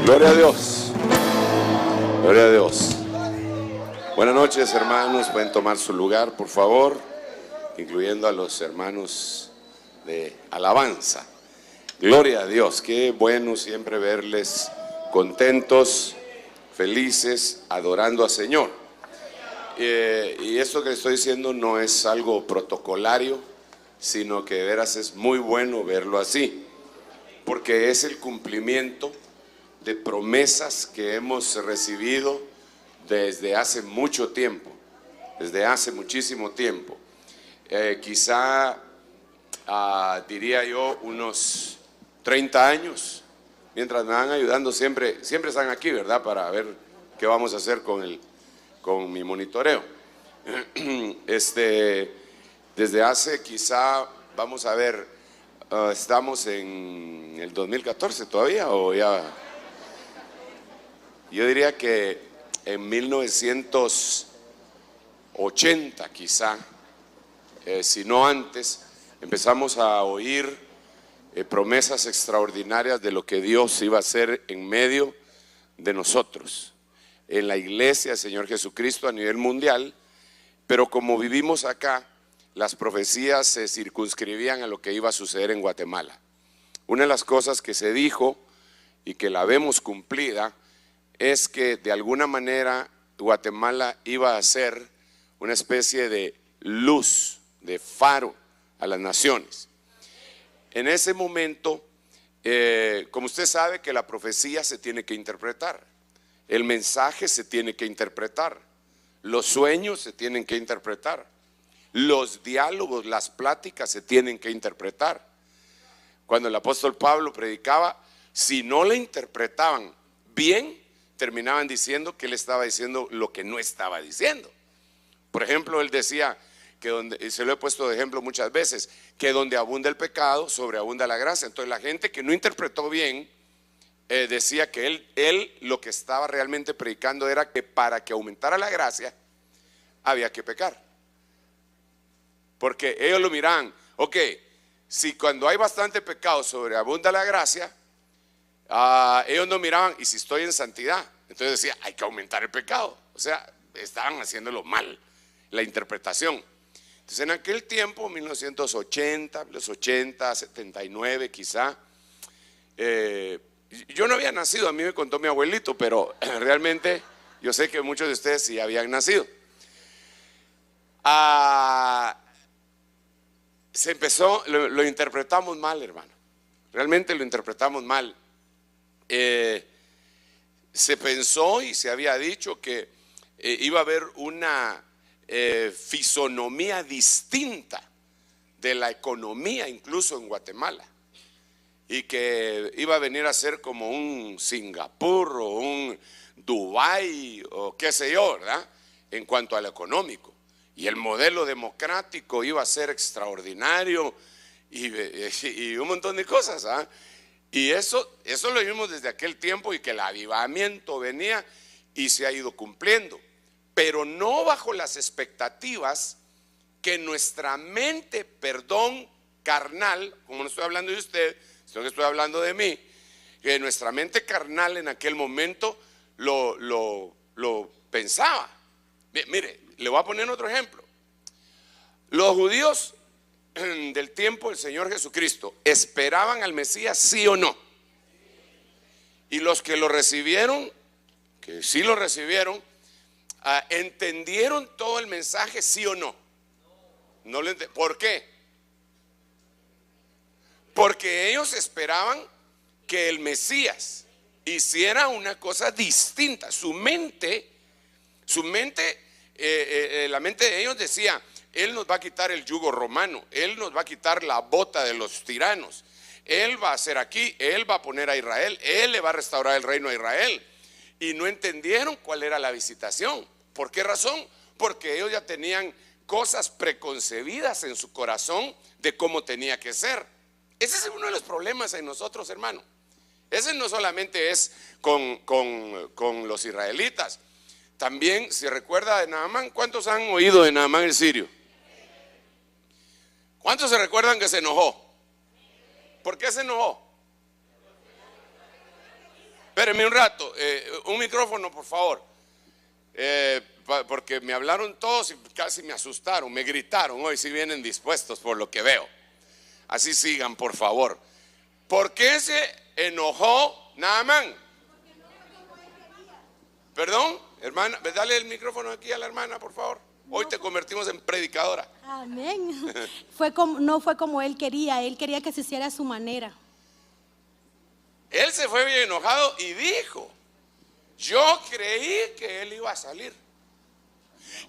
Gloria a Dios. Gloria a Dios. Buenas noches, hermanos. Pueden tomar su lugar, por favor, incluyendo a los hermanos de alabanza. Gloria a Dios. Qué bueno siempre verles contentos, felices, adorando al Señor. Y esto que estoy diciendo no es algo protocolario, sino que de veras es muy bueno verlo así, porque es el cumplimiento de promesas que hemos recibido desde hace mucho tiempo, desde hace muchísimo tiempo. Quizá diría yo unos 30 años, mientras me van ayudando, siempre están aquí, ¿verdad? Para ver qué vamos a hacer con mi monitoreo. Desde hace quizá, vamos a ver, estamos en el 2014 todavía, o ya. Yo diría que en 1980 quizá, si no antes, empezamos a oír promesas extraordinarias de lo que Dios iba a hacer en medio de nosotros, en la iglesia del Señor Jesucristo a nivel mundial. Pero como vivimos acá, las profecías se circunscribían a lo que iba a suceder en Guatemala. Una de las cosas que se dijo y que la vemos cumplida es que de alguna manera Guatemala iba a ser una especie de luz, de faro a las naciones. En ese momento, como usted sabe que la profecía se tiene que interpretar, el mensaje se tiene que interpretar, los sueños se tienen que interpretar, los diálogos, las pláticas se tienen que interpretar. Cuando el apóstol Pablo predicaba, si no le interpretaban bien, terminaban diciendo que él estaba diciendo lo que no estaba diciendo. Por ejemplo, él decía que donde, se lo he puesto de ejemplo muchas veces, que donde abunda el pecado, sobreabunda la gracia. Entonces la gente que no interpretó bien, decía que él lo que estaba realmente predicando era que para que aumentara la gracia, había que pecar. Porque ellos lo miraban, ok, si cuando hay bastante pecado sobreabunda la gracia, ellos no miraban, y si estoy en santidad, entonces decía, hay que aumentar el pecado. O sea, estaban haciéndolo mal, la interpretación. Entonces en aquel tiempo, 1980, los 80, 79 quizá, yo no había nacido, a mí me contó mi abuelito, pero realmente yo sé que muchos de ustedes sí habían nacido. Se empezó, lo interpretamos mal, hermano, realmente lo interpretamos mal. Se pensó y se había dicho que iba a haber una fisonomía distinta de la economía incluso en Guatemala, y que iba a venir a ser como un Singapur o un Dubái o qué sé yo, ¿verdad? En cuanto al económico, y el modelo democrático iba a ser extraordinario y un montón de cosas, ¿ah? Y eso lo vimos desde aquel tiempo, y que el avivamiento venía y se ha ido cumpliendo, pero no bajo las expectativas que nuestra mente, carnal, como no estoy hablando de usted, sino que estoy hablando de mí, que nuestra mente carnal en aquel momento lo pensaba. Mire, le voy a poner otro ejemplo. Los judíos del tiempo del Señor Jesucristo esperaban al Mesías, sí o no, y los que lo recibieron, que sí lo recibieron, entendieron todo el mensaje, sí o no. ¿Por qué? Porque ellos esperaban que el Mesías hiciera una cosa distinta. Su mente, la mente de ellos decía, Él nos va a quitar el yugo romano, Él nos va a quitar la bota de los tiranos, Él va a hacer aquí, Él va a poner a Israel, Él le va a restaurar el reino a Israel. Y no entendieron cuál era la visitación. ¿Por qué razón? Porque ellos ya tenían cosas preconcebidas en su corazón de cómo tenía que ser. Ese es uno de los problemas en nosotros, hermano. Ese no solamente es con los israelitas. También, si recuerda de Naamán, ¿cuántos han oído de Naamán el sirio? ¿Cuántos se recuerdan que se enojó? ¿Por qué se enojó? Espérenme un rato, un micrófono por favor, porque me hablaron todos y casi me asustaron, me gritaron. Hoy sí vienen dispuestos por lo que veo. Así sigan por favor. ¿Por qué se enojó Naamán? Perdón, hermana, dale el micrófono aquí a la hermana por favor. Hoy te convertimos en predicadora. Amén. No fue como él quería que se hiciera a su manera. Él se fue bien enojado y dijo: yo creí que él iba a salir,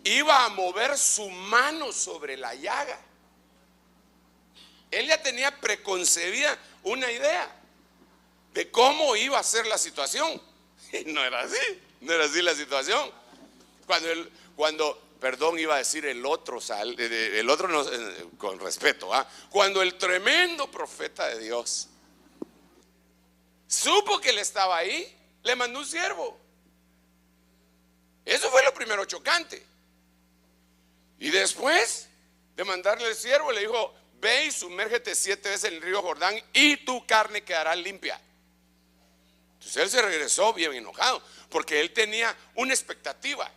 iba a mover su mano sobre la llaga. Él ya tenía preconcebida una idea de cómo iba a ser la situación. Y no era así la situación. Perdón, iba a decir el otro no, con respeto, cuando el tremendo profeta de Dios supo que él estaba ahí, le mandó un siervo. Eso fue lo primero chocante. Y después de mandarle el siervo, le dijo: ve y sumérgete 7 veces en el río Jordán y tu carne quedará limpia. Entonces él se regresó bien enojado, porque él tenía una expectativa.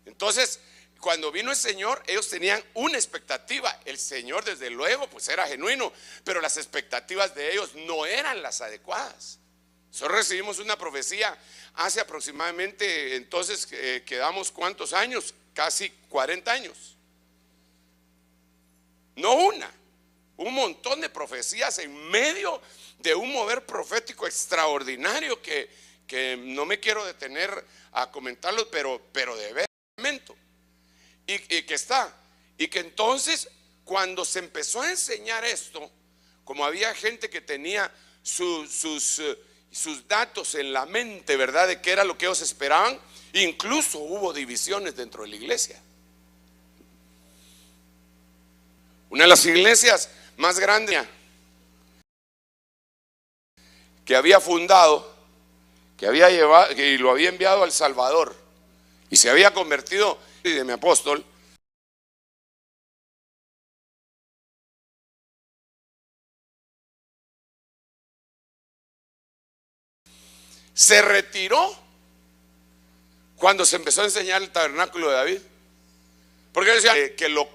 Entonces, cuando vino el Señor, ellos tenían una expectativa. El Señor, desde luego, pues era genuino, pero las expectativas de ellos no eran las adecuadas. Nosotros recibimos una profecía hace aproximadamente, entonces quedamos ¿cuántos años? Casi 40 años. No un montón de profecías en medio de un mover profético extraordinario que no me quiero detener a comentarlo, pero de ver y que está. Y que entonces, cuando se empezó a enseñar esto, como había gente que tenía sus datos en la mente, ¿verdad?, de qué era lo que ellos esperaban, incluso hubo divisiones dentro de la iglesia. Una de las iglesias más grandes que había fundado, que había llevado y lo había enviado al Salvador y se había convertido de mi apóstol, se retiró cuando se empezó a enseñar el tabernáculo de David, porque decía que lo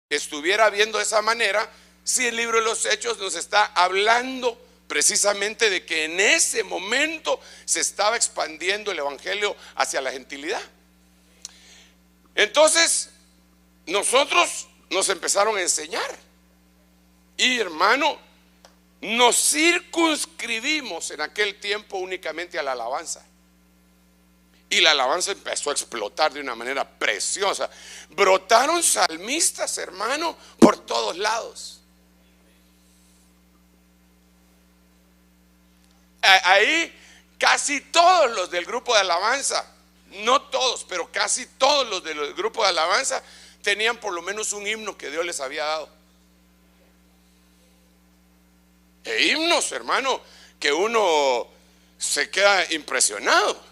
estuviera viendo de esa manera, si el libro de los Hechos nos está hablando precisamente de que en ese momento se estaba expandiendo el evangelio hacia la gentilidad. Entonces nosotros nos empezaron a enseñar y, hermano, nos circunscribimos en aquel tiempo únicamente a la alabanza. Y la alabanza empezó a explotar de una manera preciosa. Brotaron salmistas, hermano, por todos lados. Ahí casi todos los del grupo de alabanza, no todos, pero casi todos los del grupo de alabanza tenían por lo menos un himno que Dios les había dado. E himnos, hermano, que uno se queda impresionado.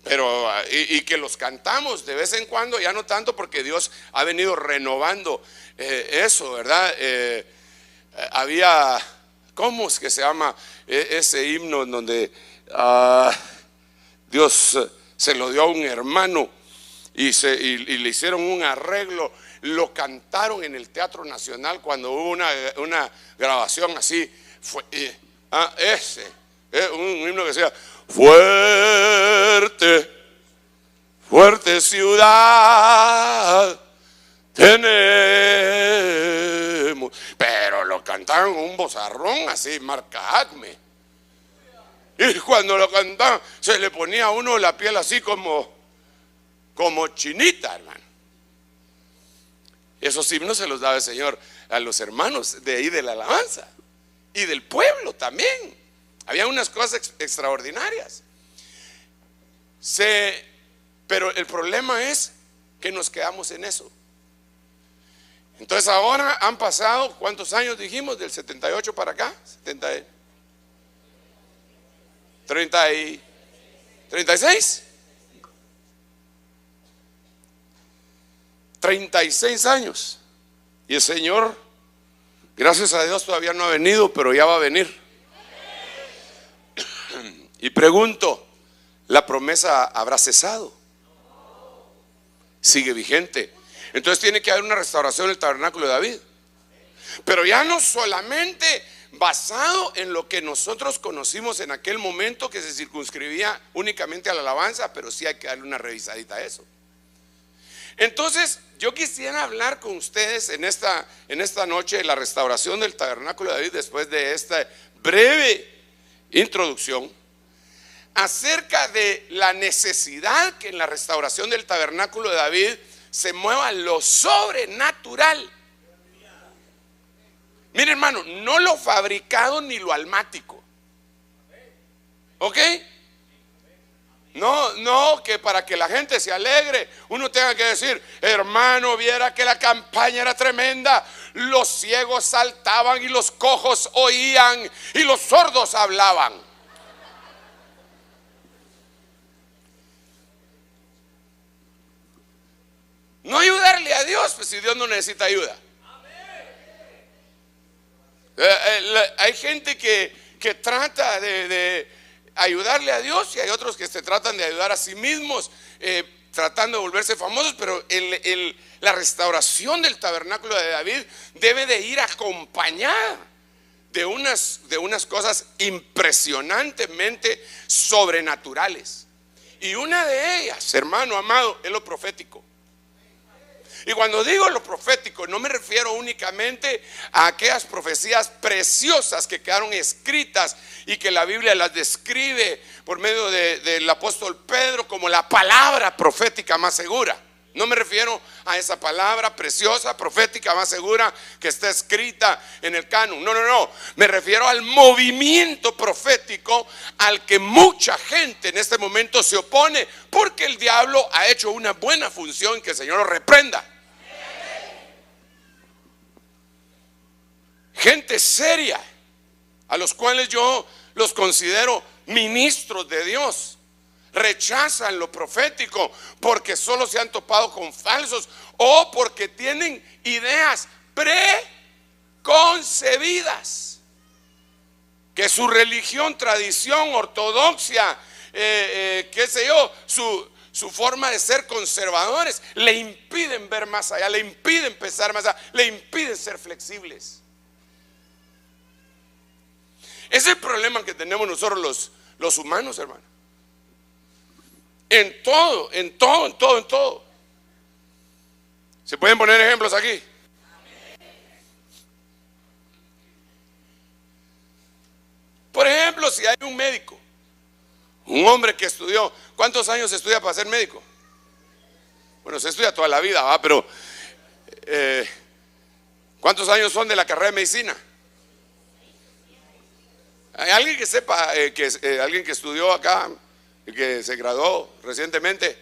Pero y que los cantamos de vez en cuando, ya no tanto, porque Dios ha venido renovando eso, ¿verdad? Había, ¿cómo es que se llama ese himno en donde Dios se lo dio a un hermano y le hicieron un arreglo? Lo cantaron en el Teatro Nacional cuando hubo una grabación así. Fue un himno que decía: fuerte, fuerte ciudad tenemos. Pero lo cantaron con un vozarrón así, marca Acme. Y cuando lo cantaban, se le ponía a uno la piel así como chinita, hermano. Esos himnos se los daba el Señor a los hermanos de ahí de la alabanza y del pueblo también. Había unas cosas extraordinarias. Pero el problema es que nos quedamos en eso. Entonces ahora han pasado, ¿cuántos años dijimos? Del 78 para acá, 36. 36 años. Y el Señor, gracias a Dios, todavía no ha venido, pero ya va a venir. Y pregunto, ¿la promesa habrá cesado? Sigue vigente. Entonces tiene que haber una restauración del tabernáculo de David, pero ya no solamente basado en lo que nosotros conocimos en aquel momento, que se circunscribía únicamente a la alabanza, pero sí hay que darle una revisadita a eso. Entonces yo quisiera hablar con ustedes en esta noche de la restauración del tabernáculo de David, después de esta breve introducción, acerca de la necesidad que en la restauración del tabernáculo de David se mueva lo sobrenatural. Mire, hermano, no lo fabricado ni lo almático. ¿Ok? No, que para que la gente se alegre uno tenga que decir: hermano, viera que la campaña era tremenda, los ciegos saltaban y los cojos oían y los sordos hablaban. No ayudarle a Dios, pues si Dios no necesita ayuda. Hay gente que trata de ayudarle a Dios, y hay otros que se tratan de ayudar a sí mismos, tratando de volverse famosos. Pero la restauración del tabernáculo de David debe de ir acompañada de unas cosas impresionantemente sobrenaturales. Y una de ellas, hermano amado, es lo profético. Y cuando digo lo profético, no me refiero únicamente a aquellas profecías preciosas que quedaron escritas y que la Biblia las describe por medio del apóstol Pedro como la palabra profética más segura. No me refiero a esa palabra preciosa, profética más segura que está escrita en el canon. No. Me refiero al movimiento profético al que mucha gente en este momento se opone, porque el diablo ha hecho una buena función, que el Señor lo reprenda. Gente seria, a los cuales yo los considero ministros de Dios, rechazan lo profético porque solo se han topado con falsos, o porque tienen ideas preconcebidas, que su religión, tradición, ortodoxia, qué sé yo, su forma de ser conservadores, le impiden ver más allá, le impiden pensar más allá, le impiden ser flexibles. Ese es el problema que tenemos nosotros los humanos, hermano. En todo. ¿Se pueden poner ejemplos aquí? Por ejemplo, si hay un médico, un hombre que estudió, ¿cuántos años se estudia para ser médico? Bueno, se estudia toda la vida, ¿va? Pero ¿cuántos años son de la carrera de medicina? ¿Hay alguien que sepa, alguien que estudió acá y que se graduó recientemente?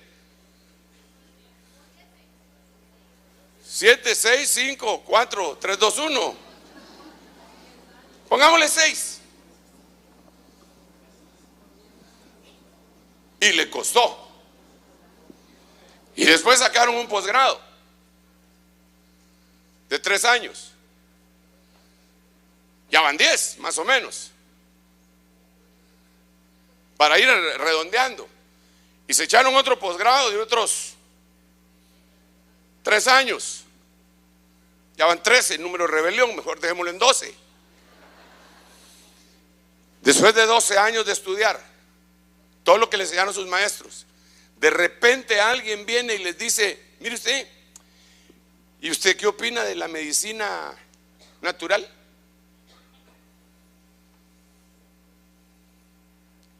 7, 6, 5, 4, 3, 2, 1. Pongámosle 6. Y le costó. Y después sacaron un posgrado de 3 años. Ya van 10, más o menos, para ir redondeando. Y se echaron otro posgrado de otros 3 años. Ya van 13, el número de rebelión, mejor dejémoslo en 12. Después de 12 años de estudiar todo lo que le enseñaron sus maestros, de repente alguien viene y les dice: mire usted, ¿y usted qué opina de la medicina natural?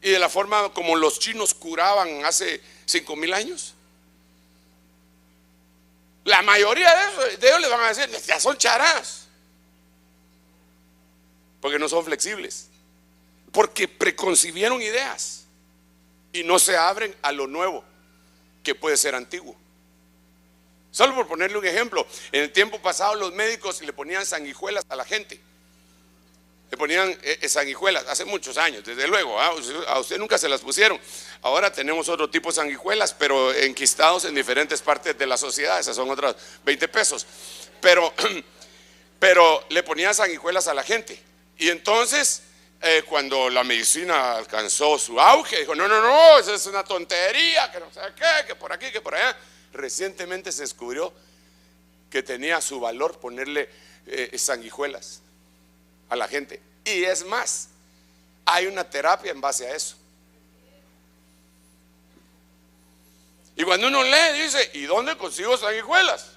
Y de la forma como los chinos curaban hace 5,000 años. La mayoría de ellos les van a decir: ya son charadas, porque no son flexibles, porque preconcibieron ideas y no se abren a lo nuevo, que puede ser antiguo. Solo por ponerle un ejemplo, en el tiempo pasado los médicos le ponían sanguijuelas a la gente. ponían sanguijuelas hace muchos años, desde luego. A usted nunca se las pusieron. Ahora tenemos otro tipo de sanguijuelas, pero enquistados en diferentes partes de la sociedad. Esas son otras 20 pesos. Pero le ponían sanguijuelas a la gente. Y entonces, cuando la medicina alcanzó su auge, dijo: no, eso es una tontería, que no sé qué, que por aquí, que por allá. Recientemente se descubrió que tenía su valor ponerle sanguijuelas a la gente. Y es más, hay una terapia en base a eso. Y cuando uno lee, dice: ¿y dónde consigo sanguijuelas?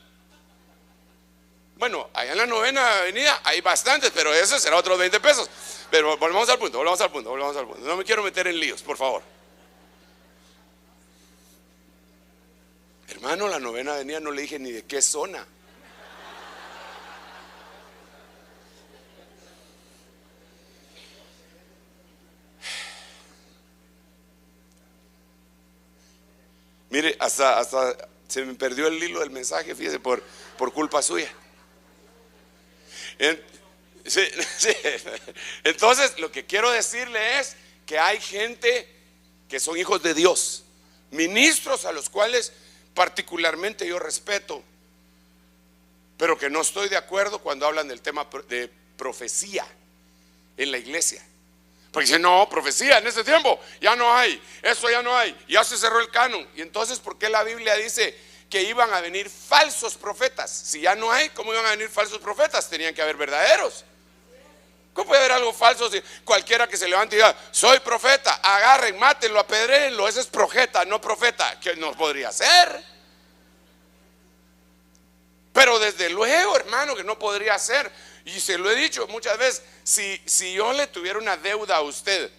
Bueno, allá en la 9ª Avenida hay bastantes, pero ese será otros 20 pesos. Pero volvamos al punto. No me quiero meter en líos, por favor. Hermano, la 9ª Avenida no le dije ni de qué zona. Mire, hasta se me perdió el hilo del mensaje, fíjese, por culpa suya. Sí. Entonces, lo que quiero decirle es que hay gente que son hijos de Dios, ministros a los cuales particularmente yo respeto, pero que no estoy de acuerdo cuando hablan del tema de profecía en la iglesia. Porque dicen: no, profecía en este tiempo ya no hay, eso ya no hay, ya se cerró el canon. Y entonces, ¿por qué la Biblia dice que iban a venir falsos profetas? Si ya no hay, ¿cómo iban a venir falsos profetas? Tenían que haber verdaderos. ¿Cómo puede haber algo falso si cualquiera que se levante y diga: soy profeta, agarren, mátenlo, apedréenlo? Ese es profeta, no profeta. Que no podría ser. Pero desde luego, hermano, que no podría ser. Y se lo he dicho muchas veces: si yo le tuviera una deuda a usted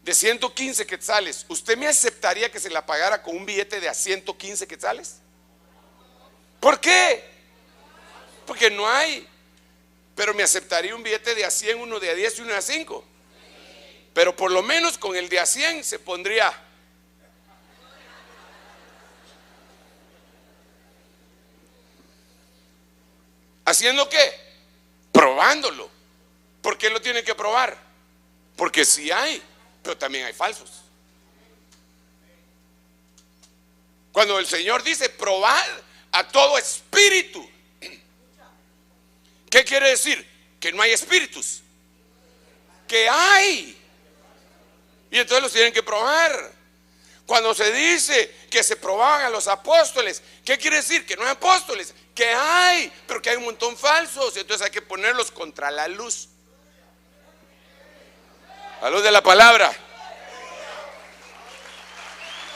de 115 quetzales, ¿usted me aceptaría que se la pagara con un billete de a 115 quetzales? ¿Por qué? Porque no hay. Pero me aceptaría un billete de a 100, uno de a 10 y uno de a 5. Pero por lo menos con el de a 100 se pondría. ¿Haciendo qué? Probándolo. ¿Por qué lo tiene que probar? Porque sí hay, pero también hay falsos. Cuando el Señor dice: probad a todo espíritu, ¿qué quiere decir? Que no hay espíritus. Que hay. Y entonces los tienen que probar. Cuando se dice que se probaban a los apóstoles, ¿qué quiere decir? Que no hay apóstoles. Que hay, pero que hay un montón falsos. Entonces hay que ponerlos contra la luz. A luz de la palabra.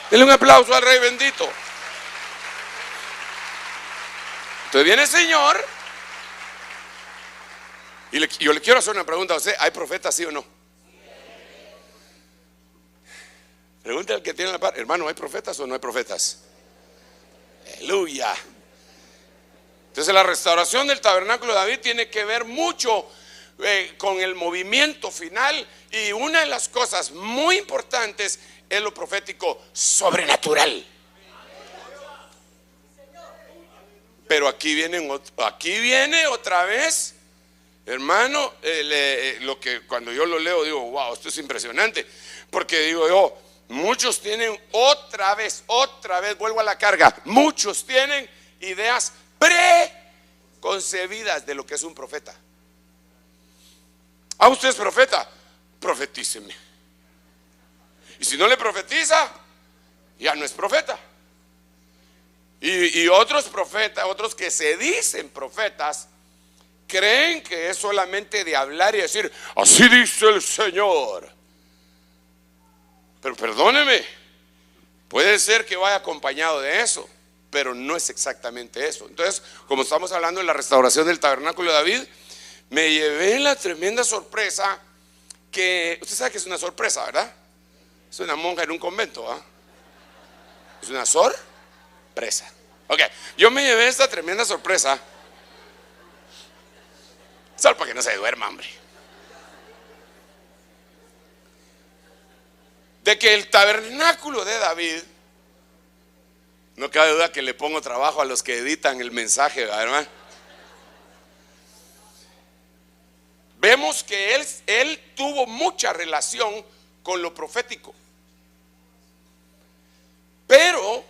Denle un aplauso al Rey bendito. Entonces viene el Señor. Y yo le quiero hacer una pregunta a usted: ¿hay profetas, sí o no? Pregúntale al que tiene la par: hermano, ¿hay profetas o no hay profetas? Aleluya. Entonces la restauración del tabernáculo de David tiene que ver mucho con el movimiento final. Y una de las cosas muy importantes es lo profético sobrenatural. Pero aquí viene otra vez, hermano, lo que cuando yo lo leo digo: wow, esto es impresionante. Porque digo yo, muchos tienen otra vez, vuelvo a la carga, muchos tienen ideas preconcebidas de lo que es un profeta. Usted es profeta, profetíceme. Y si no le profetiza, ya no es profeta. Y otros profetas, otros que se dicen profetas, creen que es solamente de hablar y decir: así dice el Señor. Pero perdóneme, puede ser que vaya acompañado de eso, pero no es exactamente eso. Entonces, como estamos hablando de la restauración del tabernáculo de David, me llevé la tremenda sorpresa que, usted sabe que es una sorpresa, ¿verdad? Es una monja en un convento, ¿verdad? Es una sorpresa. Ok, yo me llevé esta tremenda sorpresa, solo para que no se duerma, hombre, de que el tabernáculo de David, no cabe duda que le pongo trabajo a los que editan el mensaje, ¿verdad? vemos que él tuvo mucha relación con lo profético. Pero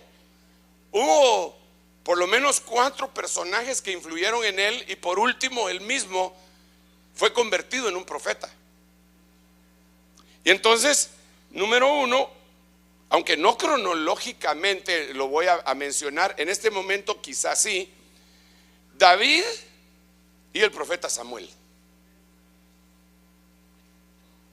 hubo por lo menos 4 personajes que influyeron en él, y por último él mismo fue convertido en un profeta. Y entonces, número 1, aunque no cronológicamente lo voy a mencionar en este momento, quizás sí, David y el profeta Samuel.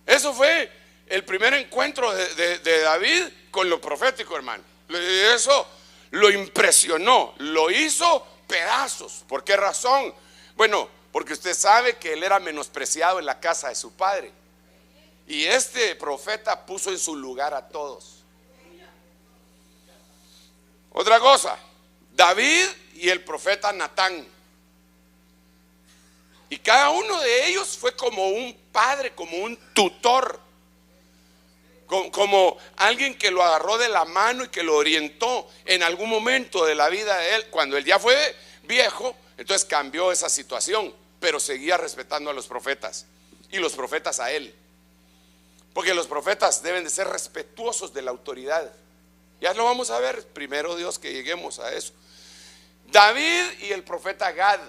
Eso fue el primer encuentro de David con lo profético, hermano. Eso lo impresionó, lo hizo pedazos. ¿Por qué razón? Bueno, porque usted sabe que él era menospreciado en la casa de su padre, y este profeta puso en su lugar a todos. Otra cosa, David y el profeta Natán. Y cada uno de ellos fue como un padre, como un tutor, como alguien que lo agarró de la mano y que lo orientó en algún momento de la vida de él. Cuando él ya fue viejo, entonces cambió esa situación, pero seguía respetando a los profetas y los profetas a él, porque los profetas deben de ser respetuosos de la autoridad. Ya lo vamos a ver, primero Dios que lleguemos a eso. David y el profeta Gad.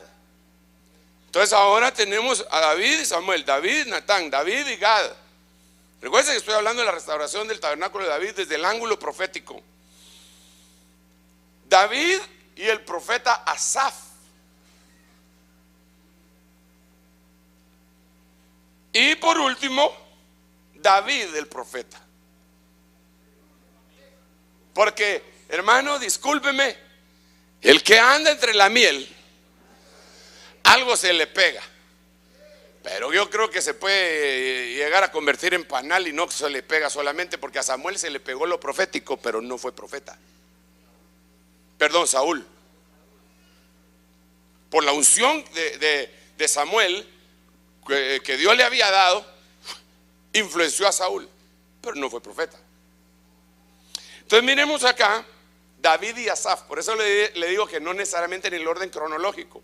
Entonces ahora tenemos a David y Samuel, David y Natán, David y Gad. Recuerden que estoy hablando de la restauración del tabernáculo de David desde el ángulo profético. David y el profeta Asaf. Y por último, David el profeta. Porque, hermano, discúlpeme, el que anda entre la miel, algo se le pega. Pero yo creo que se puede llegar a convertir en panal y no se le pega solamente, porque a Samuel se le pegó lo profético, pero no fue profeta. Perdón, Saúl. Por la unción de Samuel que Dios le había dado, influenció a Saúl, pero no fue profeta. Entonces miremos acá David y Asaf. Por eso le digo que no necesariamente en el orden cronológico,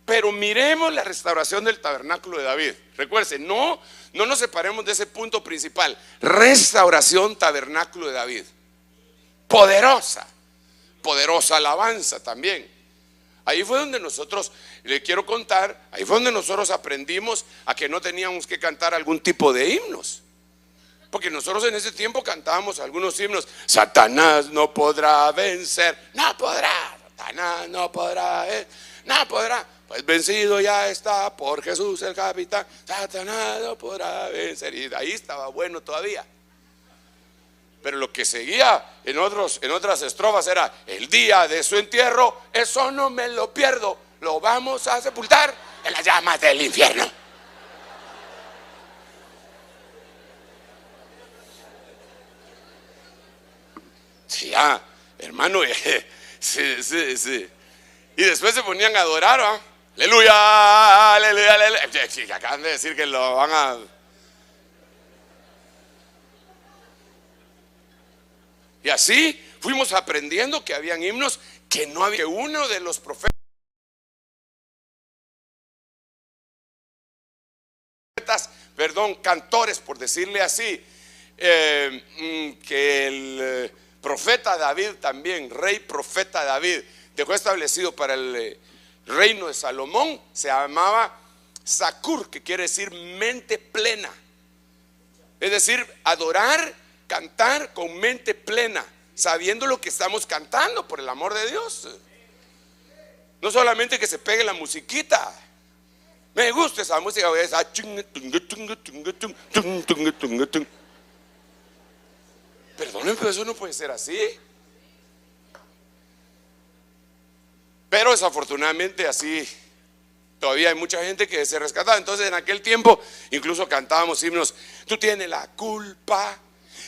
pero miremos la restauración del tabernáculo de David. Recuerden, no nos separemos de ese punto principal. Restauración tabernáculo de David. Poderosa alabanza también. Ahí fue donde nosotros, le quiero contar, ahí fue donde nosotros aprendimos a que no teníamos que cantar algún tipo de himnos. Porque nosotros en ese tiempo cantábamos algunos himnos. Satanás no podrá vencer, no podrá, Satanás no podrá, no podrá. Pues vencido ya está por Jesús el capitán, Satanás no podrá vencer. Y de ahí estaba bueno todavía. Pero lo que seguía en otras estrofas era: el día de su entierro, eso no me lo pierdo, lo vamos a sepultar en las llamas del infierno. Sí, hermano, sí. Y después se ponían a adorar, ¿va? Aleluya, aleluya, aleluya. Sí, acaban de decir que lo van a... Y así fuimos aprendiendo que habían himnos que no había, que uno de los profetas, cantores, por decirle así, que el profeta David también, rey profeta David, dejó establecido para el reino de Salomón, se llamaba Sakur, que quiere decir mente plena. Es decir, adorar, cantar con mente plena, sabiendo lo que estamos cantando, por el amor de Dios. No solamente que se pegue la musiquita. Me gusta esa música. Perdonen, pero eso no puede ser así. Pero desafortunadamente así todavía hay mucha gente que se rescata. Entonces en aquel tiempo incluso cantábamos himnos. Tú tienes la culpa,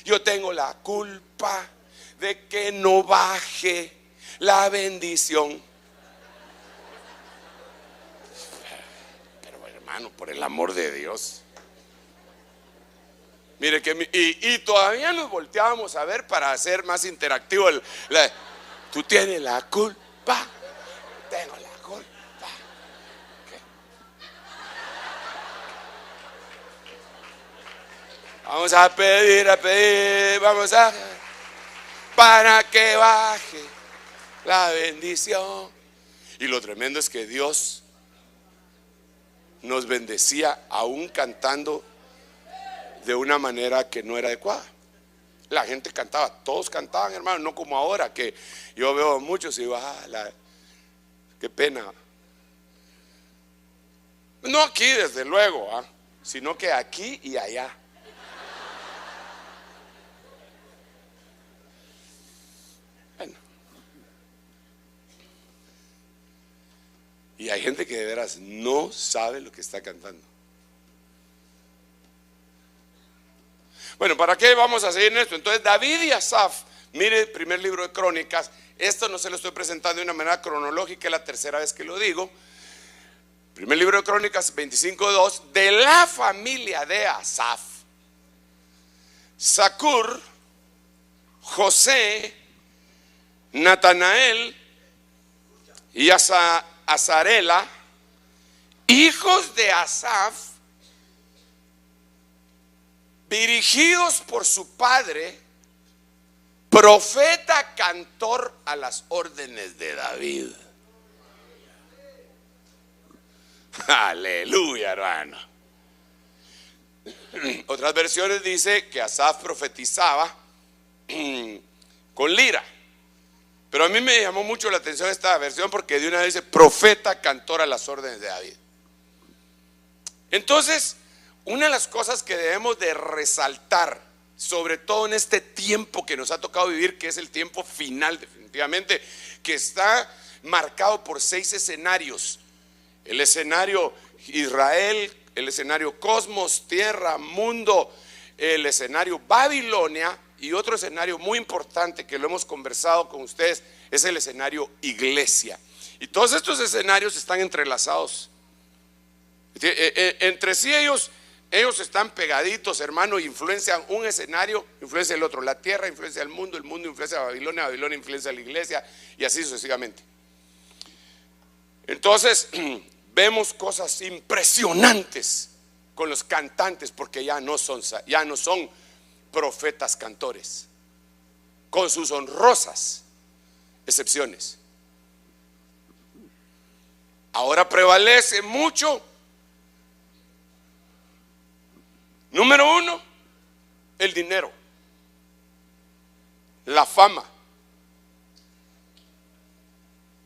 yo tengo la culpa de que no baje la bendición. Pero hermano, por el amor de Dios. Mire que y todavía nos volteábamos a ver para hacer más interactivo tú tienes la culpa, tengo la culpa. Vamos a pedir, vamos a, para que baje la bendición. Y lo tremendo es que Dios nos bendecía aún cantando de una manera que no era adecuada. La gente cantaba, todos cantaban, hermano, no como ahora que yo veo a muchos y digo, qué pena. No aquí desde luego, sino que aquí y allá. Bueno. Y hay gente que de veras no sabe lo que está cantando. Bueno, ¿para qué vamos a seguir en esto? Entonces David y Asaf, mire el primer libro de Crónicas. Esto no se lo estoy presentando de una manera cronológica, es la tercera vez que lo digo. Primer libro de Crónicas 25:2, de la familia de Asaf, Zacur, José, Natanael y Azarela, hijos de Asaf, dirigidos por su padre, profeta cantor a las órdenes de David. Aleluya, hermano. Otras versiones dice que Asaf profetizaba con lira, pero a mí me llamó mucho la atención esta versión porque de una vez dice profeta cantor a las órdenes de David. Entonces, una de las cosas que debemos de resaltar, sobre todo en este tiempo que nos ha tocado vivir, que es el tiempo final definitivamente, que está marcado por 6 escenarios: el escenario Israel, el escenario cosmos, tierra, mundo, el escenario Babilonia, y otro escenario muy importante que lo hemos conversado con ustedes es el escenario iglesia. Y todos estos escenarios están entrelazados entre sí. Ellos están pegaditos, hermano, influencian un escenario, influencia el otro. La tierra influencia el mundo influencia a Babilonia, Babilonia influencia a la iglesia, y así sucesivamente. Entonces vemos cosas impresionantes con los cantantes, porque ya no son profetas cantores, con sus honrosas excepciones. Ahora prevalece mucho, número 1, el dinero, la fama.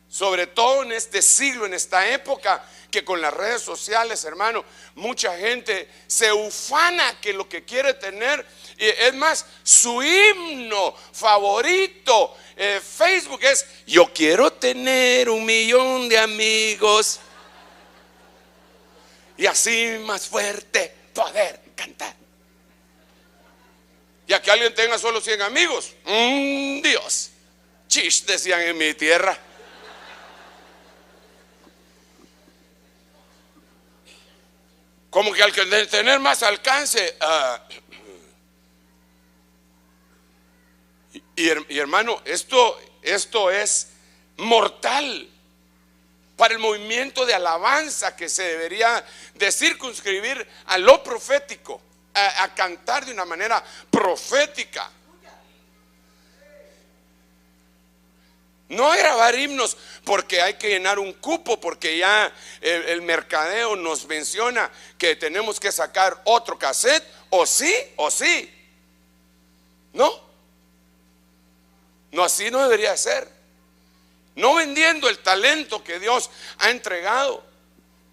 Sobre todo en este siglo, en esta época, que con las redes sociales, hermano, mucha gente se ufana que lo que quiere tener, es más, su himno favorito, Facebook, es: yo quiero tener 1 millón de amigos y así más fuerte poder cantar. Ya que alguien tenga solo 100 amigos, Dios, chish, decían en mi tierra. Como que al tener más alcance, y hermano, esto es mortal para el movimiento de alabanza que se debería de circunscribir a lo profético, a cantar de una manera profética. No a grabar himnos porque hay que llenar un cupo, porque ya el mercadeo nos menciona que tenemos que sacar otro cassette, o sí. No, así no debería ser. No vendiendo el talento que Dios ha entregado,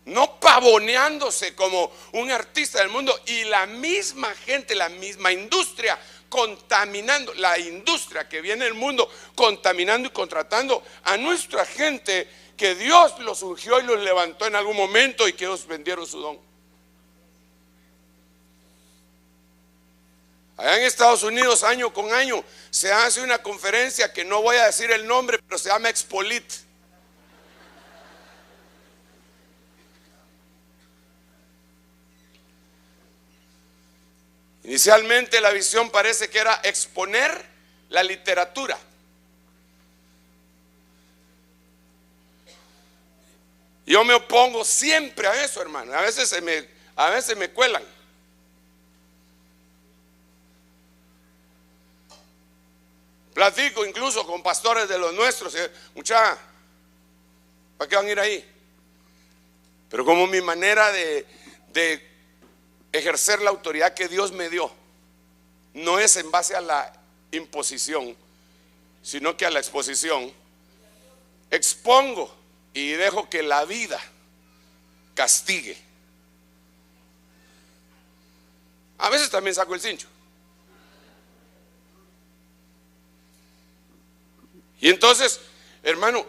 no pavoneándose como un artista del mundo, y la misma gente, la misma industria contaminando, la industria que viene del mundo contaminando y contratando a nuestra gente que Dios los ungió y los levantó en algún momento y que ellos vendieron su don. Allá en Estados Unidos, año con año, se hace una conferencia que no voy a decir el nombre, pero se llama Expolit. Inicialmente la visión parece que era exponer la literatura. Yo me opongo siempre a eso, hermano. A veces me cuelan. Platico incluso con pastores de los nuestros. Mucha, ¿para qué van a ir ahí? Pero como mi manera de ejercer la autoridad que Dios me dio no es en base a la imposición, sino que a la exposición, expongo y dejo que la vida castigue. A veces también saco el cincho. Y entonces, hermano,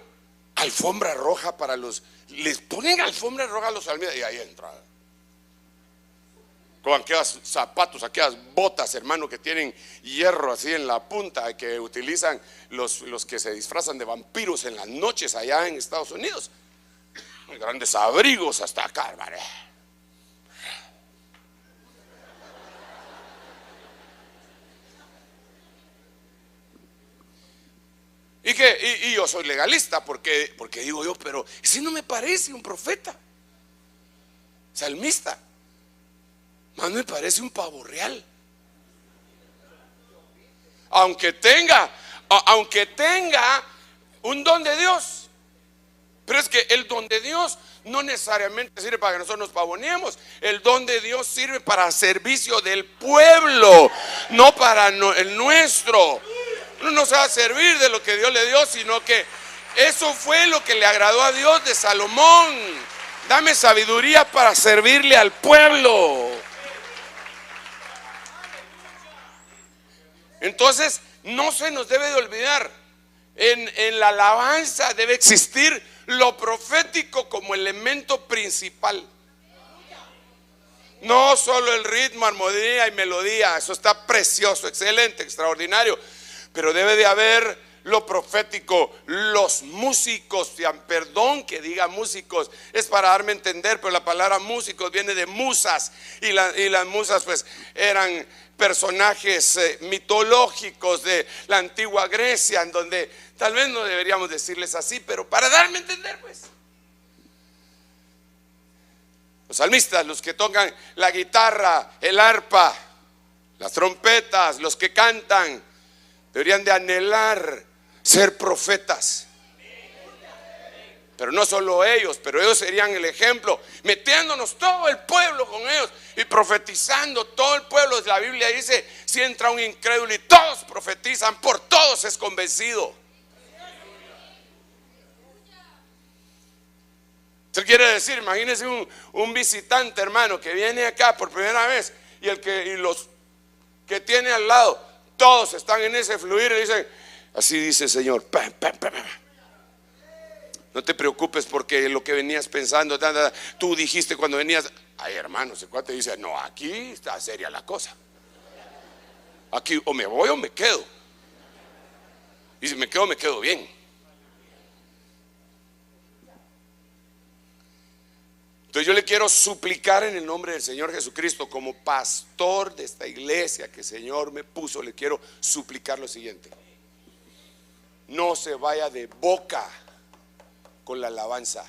alfombra roja para los, les ponen alfombra roja a los salmistas y ahí entra. Con aquellos zapatos, aquellas botas, hermano, que tienen hierro así en la punta, que utilizan los que se disfrazan de vampiros en las noches allá en Estados Unidos. Grandes abrigos hasta acá, hermano. Y yo soy legalista porque digo yo, pero ese no me parece un profeta, salmista. Más me parece un pavo real. Aunque tenga un don de Dios. Pero es que el don de Dios no necesariamente sirve para que nosotros nos pavoneemos. El don de Dios sirve para servicio del pueblo, no para el nuestro. Uno no se va a servir de lo que Dios le dio, sino que eso fue lo que le agradó a Dios de Salomón. Dame sabiduría para servirle al pueblo. Entonces, no se nos debe de olvidar, en la alabanza debe existir lo profético como elemento principal. No solo el ritmo, armonía y melodía, eso está precioso, excelente, extraordinario, pero debe de haber lo profético. Los músicos, perdón que diga músicos, es para darme a entender, pero la palabra músicos viene de musas, y las musas pues eran personajes mitológicos de la antigua Grecia, en donde tal vez no deberíamos decirles así, pero para darme a entender pues. Los salmistas, los que tocan la guitarra, el arpa, las trompetas, los que cantan, deberían de anhelar ser profetas. Pero no solo ellos, pero ellos serían el ejemplo, metiéndonos todo el pueblo con ellos y profetizando todo el pueblo. La Biblia dice, si entra un incrédulo y todos profetizan, por todos es convencido. Eso quiere decir, imagínense un visitante, hermano, que viene acá por primera vez y los que tiene al lado, todos están en ese fluir y dicen, así dice el Señor, pam, pam, pam, pam. No te preocupes porque lo que venías pensando, tú dijiste cuando venías, ay hermano, ese cuate dice, no, aquí está seria la cosa. Aquí o me voy o me quedo. Y si me quedo bien. Entonces yo le quiero suplicar en el nombre del Señor Jesucristo, como pastor de esta iglesia que el Señor me puso, le quiero suplicar lo siguiente: no se vaya de boca con la alabanza,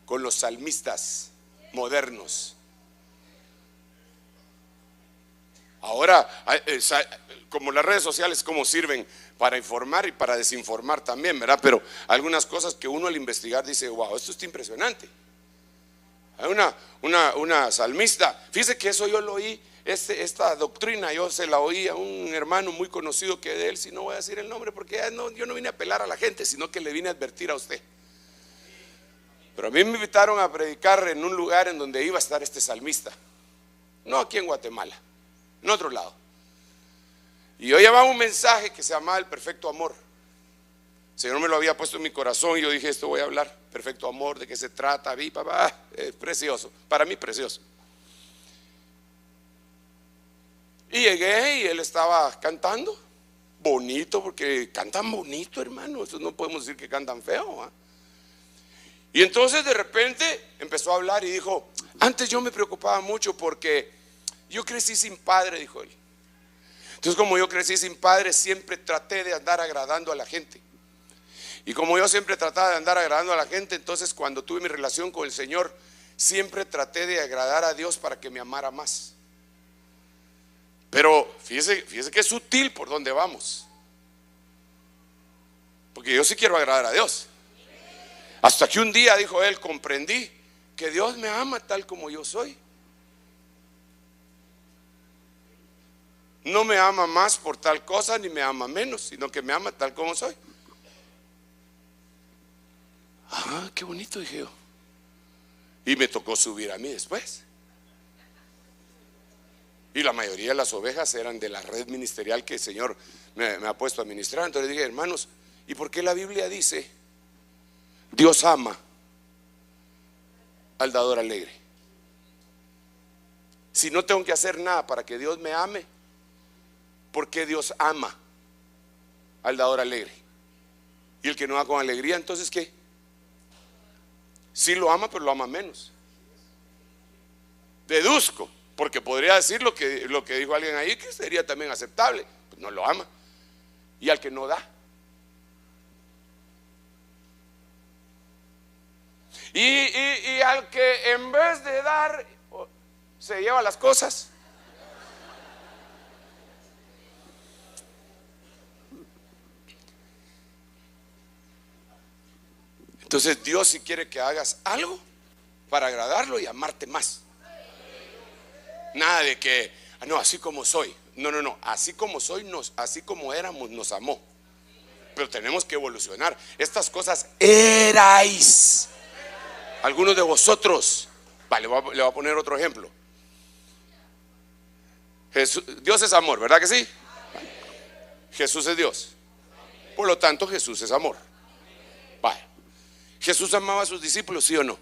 con los salmistas modernos. Ahora, como las redes sociales, como sirven para informar y para desinformar también, ¿verdad? Pero algunas cosas que uno al investigar dice, wow, esto está impresionante. Hay una salmista, fíjese que eso yo lo oí, esta doctrina yo se la oí a un hermano muy conocido que de él, si no voy a decir el nombre porque yo no vine a apelar a la gente, sino que le vine a advertir a usted. Pero a mí me invitaron a predicar en un lugar en donde iba a estar este salmista, no aquí en Guatemala, en otro lado. Y yo llevaba un mensaje que se llamaba el perfecto amor. El Señor me lo había puesto en mi corazón y yo dije, esto voy a hablar, perfecto amor, de qué se trata, es precioso, para mí precioso. Y llegué y él estaba cantando bonito, porque cantan bonito, hermano, eso no podemos decir que cantan feo, ¿eh? Y entonces de repente empezó a hablar y dijo, antes yo me preocupaba mucho porque yo crecí sin padre, dijo él. Entonces como yo crecí sin padre, siempre traté de andar agradando a la gente. Y como yo siempre trataba de andar agradando a la gente, entonces cuando tuve mi relación con el Señor, siempre traté de agradar a Dios para que me amara más. Pero fíjese que es sutil por donde vamos. Porque yo sí quiero agradar a Dios. Hasta que un día, dijo él, comprendí que Dios me ama tal como yo soy. No me ama más por tal cosa, ni me ama menos, sino que me ama tal como soy. Ah, qué bonito, dije yo. Y me tocó subir a mí después. Y la mayoría de las ovejas eran de la red ministerial que el Señor me ha puesto a administrar. Entonces dije, hermanos, ¿y por qué la Biblia dice Dios ama al dador alegre? Si no tengo que hacer nada para que Dios me ame, ¿por qué Dios ama al dador alegre? Y el que no da con alegría, entonces ¿qué? Sí lo ama, pero lo ama menos. Deduzco, porque podría decir lo que dijo alguien ahí, que sería también aceptable. Pues no lo ama. Y al que no da. Y al que en vez de dar se lleva las cosas. Entonces Dios si quiere que hagas algo para agradarlo y amarte más. Nada de que, no, así como soy. No, así como soy, así como éramos, nos amó. Pero tenemos que evolucionar. Estas cosas erais. Algunos de vosotros. Vale, le voy a poner otro ejemplo. Dios es amor, ¿verdad que sí? Jesús es Dios. Por lo tanto, Jesús es amor. Vale. ¿Jesús amaba a sus discípulos, sí o no?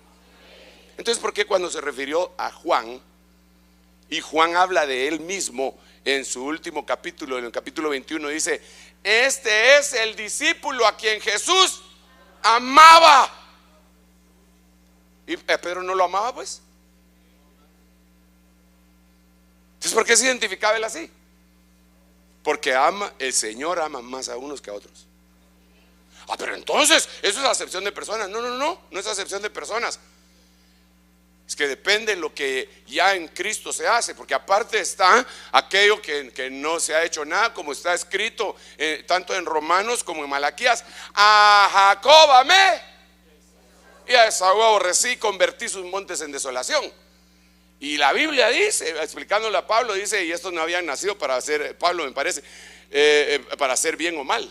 Entonces, ¿por qué cuando se refirió a Juan, y Juan habla de él mismo en su último capítulo, en el capítulo 21, dice: este es el discípulo a quien Jesús amaba? ¿Y Pedro no lo amaba, pues? Entonces, ¿por qué se identificaba él así? Porque el Señor ama más a unos que a otros. Pero entonces, eso es acepción de personas. No es acepción de personas. Es que depende de lo que ya en Cristo se hace. Porque aparte está aquello que no se ha hecho nada, como está escrito tanto en Romanos como en Malaquías: a Jacob amé y a Esaú aborrecí, convertí sus montes en desolación. Y la Biblia dice, explicándole a Pablo, dice: y estos no habían nacido para hacer, Pablo me parece, para hacer bien o mal.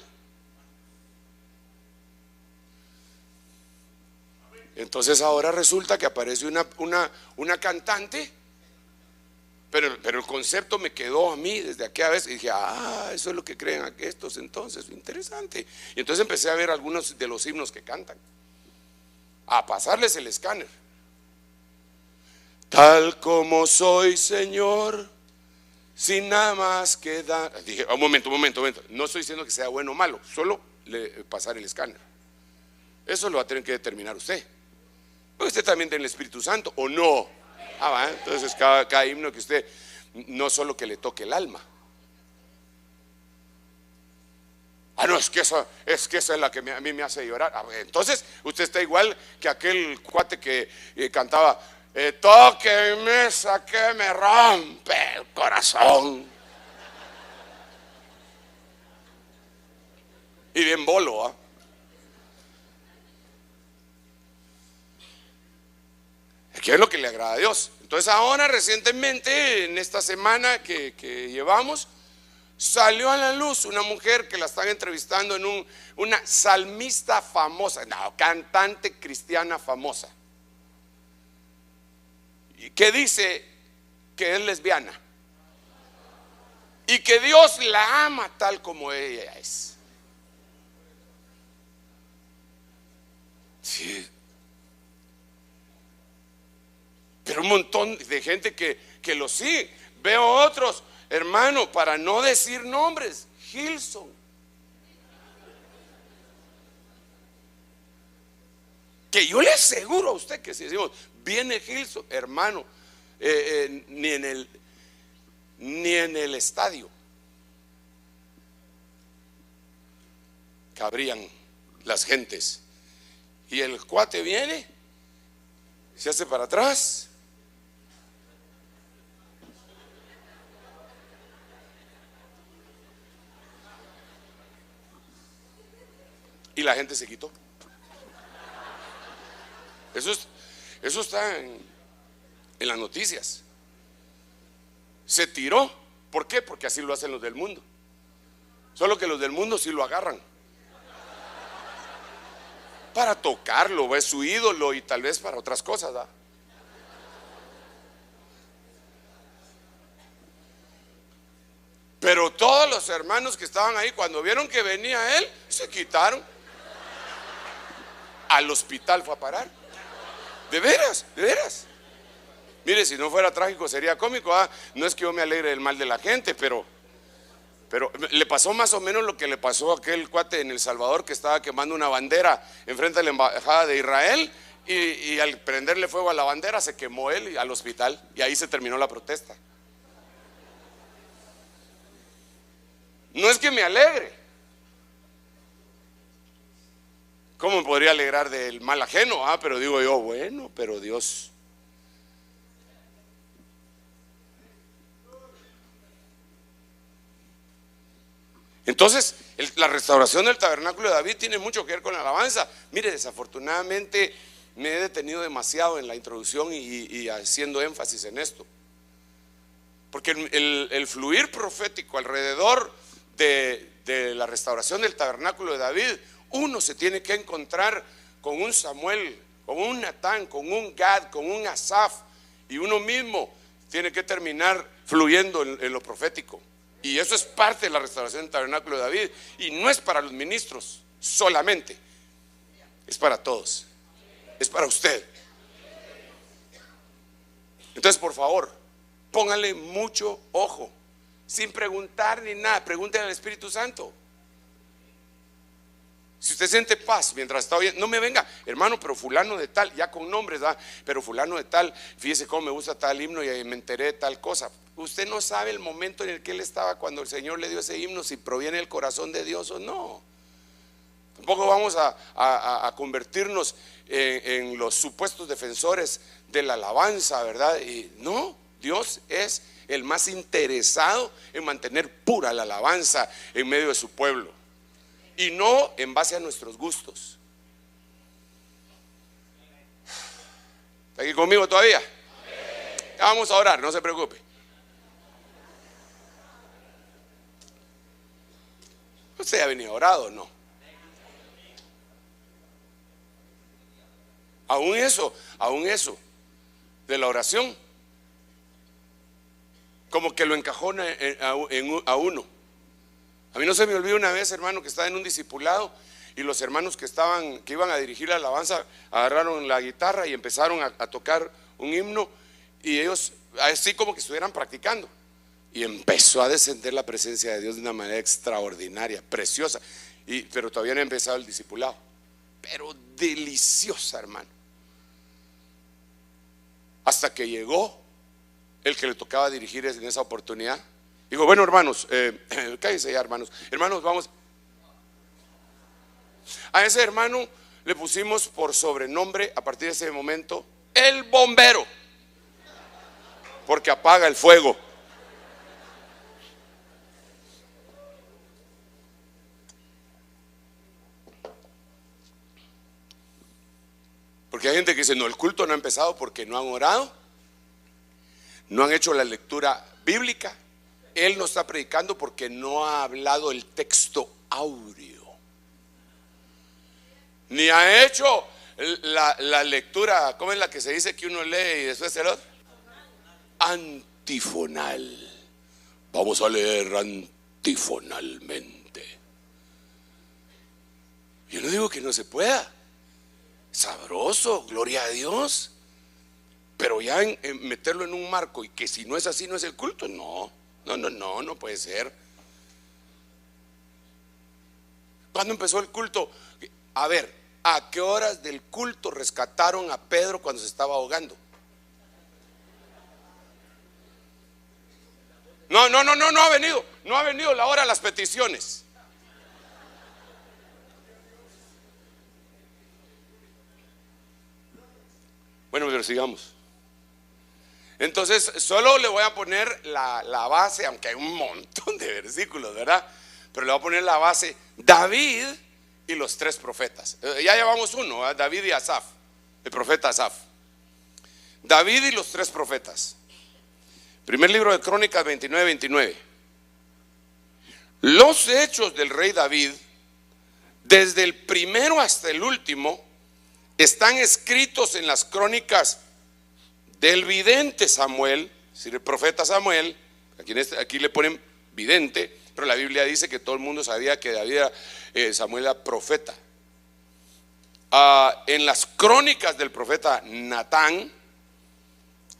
Entonces ahora resulta que aparece una cantante, pero el concepto me quedó a mí desde aquella vez y dije: eso es lo que creen estos, entonces interesante. Y entonces empecé a ver algunos de los himnos que cantan, a pasarles el escáner. Tal como soy, Señor, sin nada más que dar. Dije: un momento, no estoy diciendo que sea bueno o malo, solo pasar el escáner. Eso lo va a tener que determinar usted. Usted también tiene el Espíritu Santo, ¿o no? Entonces cada himno que usted, no solo que le toque el alma. No, es que esa es la que a mí me hace llorar. Entonces usted está igual que aquel cuate que cantaba: tóqueme esa que me rompe el corazón. Y bien bolo, ¿qué es lo que le agrada a Dios? Entonces ahora recientemente, en esta semana que llevamos, salió a la luz una mujer que la están entrevistando en una salmista famosa, cantante cristiana famosa, que dice que es lesbiana y que Dios la ama tal como ella es. Sí. Pero un montón de gente que lo sigue. Veo otros, hermano, para no decir nombres, Gilson, que yo le aseguro a usted que si decimos viene Gilson, hermano, ni en el estadio cabrían las gentes. Y el cuate viene, se hace para atrás, y la gente se quitó. Eso está en las noticias. Se tiró. ¿Por qué? Porque así lo hacen los del mundo. Solo que los del mundo sí lo agarran para tocarlo, es su ídolo y tal vez para otras cosas, ¿verdad? Pero todos los hermanos que estaban ahí, cuando vieron que venía él, se quitaron. Al hospital fue a parar. De veras, de veras. Mire, si no fuera trágico sería cómico, ¿ah? No es que yo me alegre del mal de la gente, pero le pasó más o menos lo que le pasó a aquel cuate en El Salvador que estaba quemando una bandera enfrente de la embajada de Israel y al prenderle fuego a la bandera se quemó él y al hospital, y ahí se terminó la protesta. No es que me alegre. ¿Cómo me podría alegrar del mal ajeno? Pero digo yo, bueno, pero Dios. Entonces, la restauración del tabernáculo de David tiene mucho que ver con la alabanza. Mire, desafortunadamente me he detenido demasiado en la introducción y haciendo énfasis en esto. Porque el fluir profético alrededor de la restauración del tabernáculo de David, uno se tiene que encontrar con un Samuel, con un Natán, con un Gad, con un Asaf, y uno mismo tiene que terminar fluyendo en lo profético. Y eso es parte de la restauración del tabernáculo de David, y no es para los ministros solamente, es para todos, es para usted. Entonces, por favor, póngale mucho ojo, sin preguntar ni nada, pregúntele al Espíritu Santo. Si usted siente paz mientras está oyendo, no me venga, hermano, pero fulano de tal, ya con nombres, ¿verdad? Pero fulano de tal, fíjese cómo me gusta tal himno y me enteré de tal cosa. Usted no sabe el momento en el que él estaba cuando el Señor le dio ese himno, si proviene del corazón de Dios o no. Tampoco vamos a convertirnos en los supuestos defensores de la alabanza, ¿verdad? Y no, Dios es el más interesado en mantener pura la alabanza en medio de su pueblo, y no en base a nuestros gustos. ¿Está aquí conmigo todavía? Ya vamos a orar, no se preocupe. ¿Usted ya ha venido orado o no? Aún eso de la oración, como que lo encajona a uno. A mí no se me olvida una vez, hermano, que estaba en un discipulado y los hermanos que iban a dirigir la alabanza agarraron la guitarra y empezaron a tocar un himno, y ellos así como que estuvieran practicando, y empezó a descender la presencia de Dios de una manera extraordinaria, preciosa, pero todavía no ha empezado el discipulado, pero deliciosa, hermano, hasta que llegó el que le tocaba dirigir en esa oportunidad. Digo, bueno, hermanos, cállense ya, hermanos, vamos. A ese hermano le pusimos por sobrenombre a partir de ese momento el bombero, porque apaga el fuego. Porque hay gente que dice, no, el culto no ha empezado porque no han orado, no han hecho la lectura bíblica. Él no está predicando porque no ha hablado el texto áureo, ni ha hecho la lectura, ¿cómo es la que se dice que uno lee y después el otro? Antifonal. Vamos a leer antifonalmente. Yo no digo que no se pueda, sabroso, gloria a Dios, pero ya en meterlo en un marco y que si no es así no es el culto, no puede ser. ¿Cuándo empezó el culto? A ver, ¿a qué horas del culto rescataron a Pedro cuando se estaba ahogando? No ha venido la hora de las peticiones. Bueno, pero sigamos. Entonces, solo le voy a poner la base, aunque hay un montón de versículos, ¿verdad? Pero le voy a poner la base. David y los tres profetas. Ya llevamos uno, ¿eh? David y Asaf, el profeta Asaf. David y los tres profetas. Primer libro de Crónicas 29:29. Los hechos del rey David, desde el primero hasta el último, están escritos en las crónicas del vidente Samuel, es decir, el profeta Samuel. Aquí le ponen vidente, pero la Biblia dice que todo el mundo sabía que David Samuel era profeta. En las crónicas del profeta Natán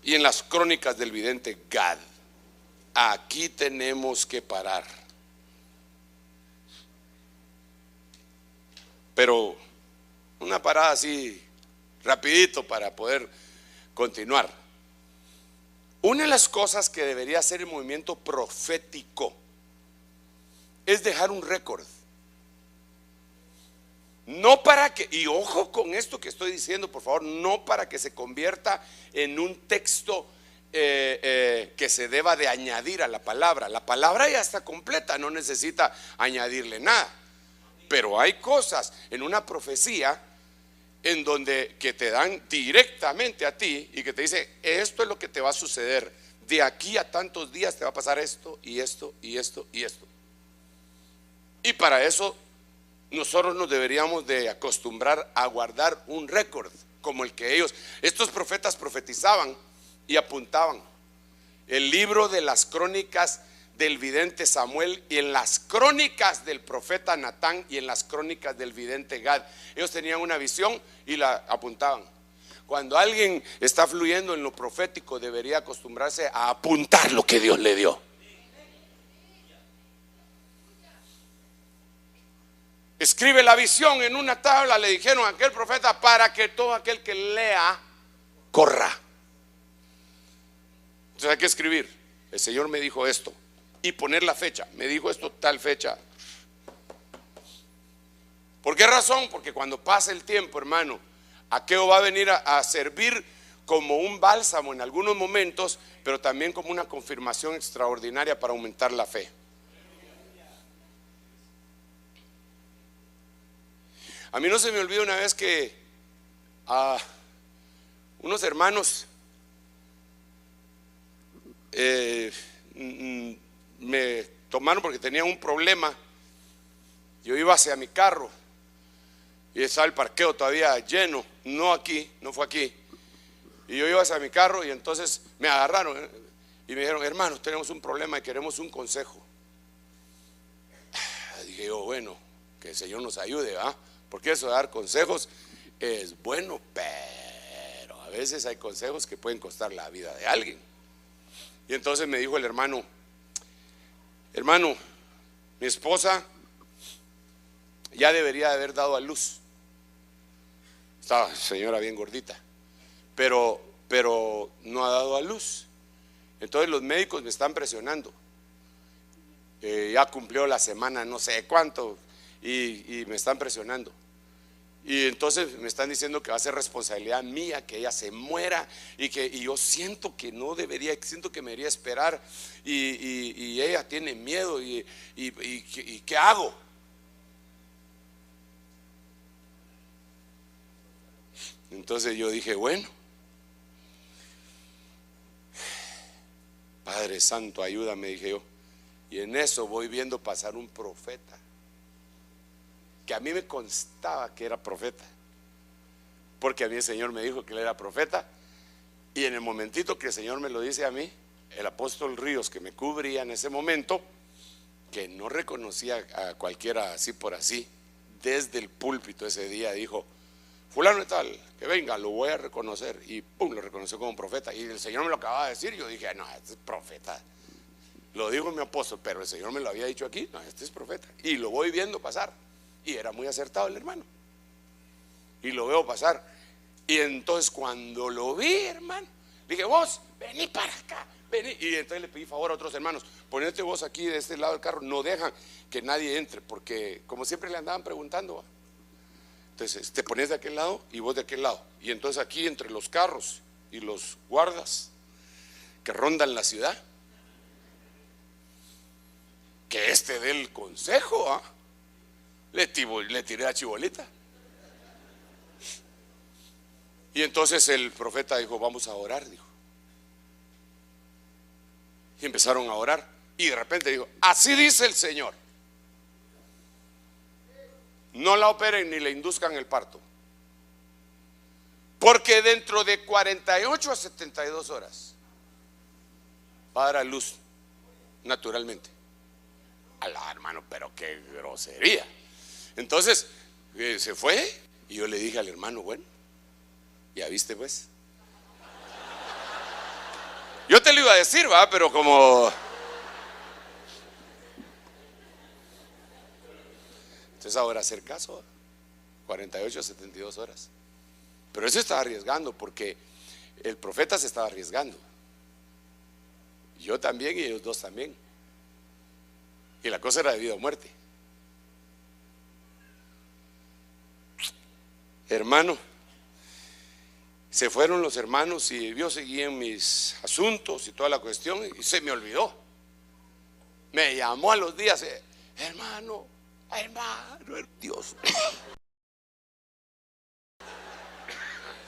y en las crónicas del vidente Gad. Aquí tenemos que parar. Pero una parada así rapidito para poder continuar. Una de las cosas que debería hacer el movimiento profético es dejar un récord. No para que, y ojo con esto que estoy diciendo, por favor, no para que se convierta en un texto que se deba de añadir a la palabra. La palabra ya está completa, no necesita añadirle nada. Pero hay cosas en una profecía en donde que te dan directamente a ti y que te dice: esto es lo que te va a suceder, de aquí a tantos días te va a pasar esto y esto y esto y esto. Y para eso nosotros nos deberíamos de acostumbrar a guardar un récord como el que estos profetas profetizaban y apuntaban. El libro de las crónicas del vidente Samuel, y en las crónicas del profeta Natán, y en las crónicas del vidente Gad, ellos tenían una visión y la apuntaban. Cuando alguien está fluyendo en lo profético, debería acostumbrarse a apuntar lo que Dios le dio. Escribe la visión en una tabla, le dijeron a aquel profeta, para que todo aquel que lea corra. Entonces hay que escribir: el Señor me dijo esto, y poner la fecha. Me dijo esto tal fecha. ¿Por qué razón? Porque cuando pase el tiempo, hermano, aquello va a venir a servir como un bálsamo en algunos momentos, pero también como una confirmación extraordinaria para aumentar la fe. A mí no se me olvida una vez que unos hermanos me tomaron porque tenían un problema. Yo iba hacia mi carro y estaba el parqueo todavía lleno, no fue aquí. Y yo iba hacia mi carro y entonces me agarraron y me dijeron: hermanos, tenemos un problema y queremos un consejo. Dije yo: bueno, que el Señor nos ayude, ¿ah? Porque eso de dar consejos es bueno, pero a veces hay consejos que pueden costar la vida de alguien. Y entonces me dijo el hermano: mi esposa ya debería de haber dado a luz. Estaba señora bien gordita, pero no ha dado a luz. Entonces los médicos me están presionando. Ya cumplió la semana no sé cuánto y me están presionando. Y entonces me están diciendo que va a ser responsabilidad mía que ella se muera, y yo siento que no debería, siento que me debería esperar, y ella tiene miedo, y ¿qué hago? Entonces yo dije: bueno, Padre Santo, ayúdame, dije yo. Y en eso voy viendo pasar un profeta, que a mí me constaba que era profeta, porque a mí el Señor me dijo que él era profeta. Y en el momentito que el Señor me lo dice a mí, el apóstol Ríos, que me cubría en ese momento, que no reconocía a cualquiera así por así, desde el púlpito ese día dijo: fulano y tal, que venga, lo voy a reconocer. Y pum, lo reconoció como profeta. Y el Señor me lo acababa de decir. Yo dije: no, este es profeta. Lo dijo mi apóstol, pero el Señor me lo había dicho aquí. No, este es profeta. Y lo voy viendo pasar. Y era muy acertado el hermano. Y lo veo pasar. Y entonces cuando lo vi, hermano, dije: vos, vení para acá, vení. Y entonces le pedí favor a otros hermanos: ponete vos aquí de este lado del carro. No dejan que nadie entre, porque como siempre le andaban preguntando, ¿va? Entonces te pones de aquel lado y vos de aquel lado. Y entonces aquí entre los carros y los guardas que rondan la ciudad, que dé el consejo, ¿ah? Le tiré la chibolita. Y entonces el profeta dijo: vamos a orar, dijo. Y empezaron a orar. Y de repente dijo: así dice el Señor, no la operen ni le induzcan el parto, porque dentro de 48 a 72 horas va a dar a luz naturalmente. Alá, hermano, pero qué grosería. Entonces se fue y yo le dije al hermano: bueno, ya viste pues. Yo te lo iba a decir, va, pero como... Entonces ahora hacer caso, 48 a 72 horas. Pero eso estaba arriesgando, porque el profeta se estaba arriesgando. Yo también y ellos dos también. Y la cosa era de vida o muerte. Hermano, se fueron los hermanos y yo seguí en mis asuntos y toda la cuestión, y se me olvidó. Me llamó a los días: hermano, Dios.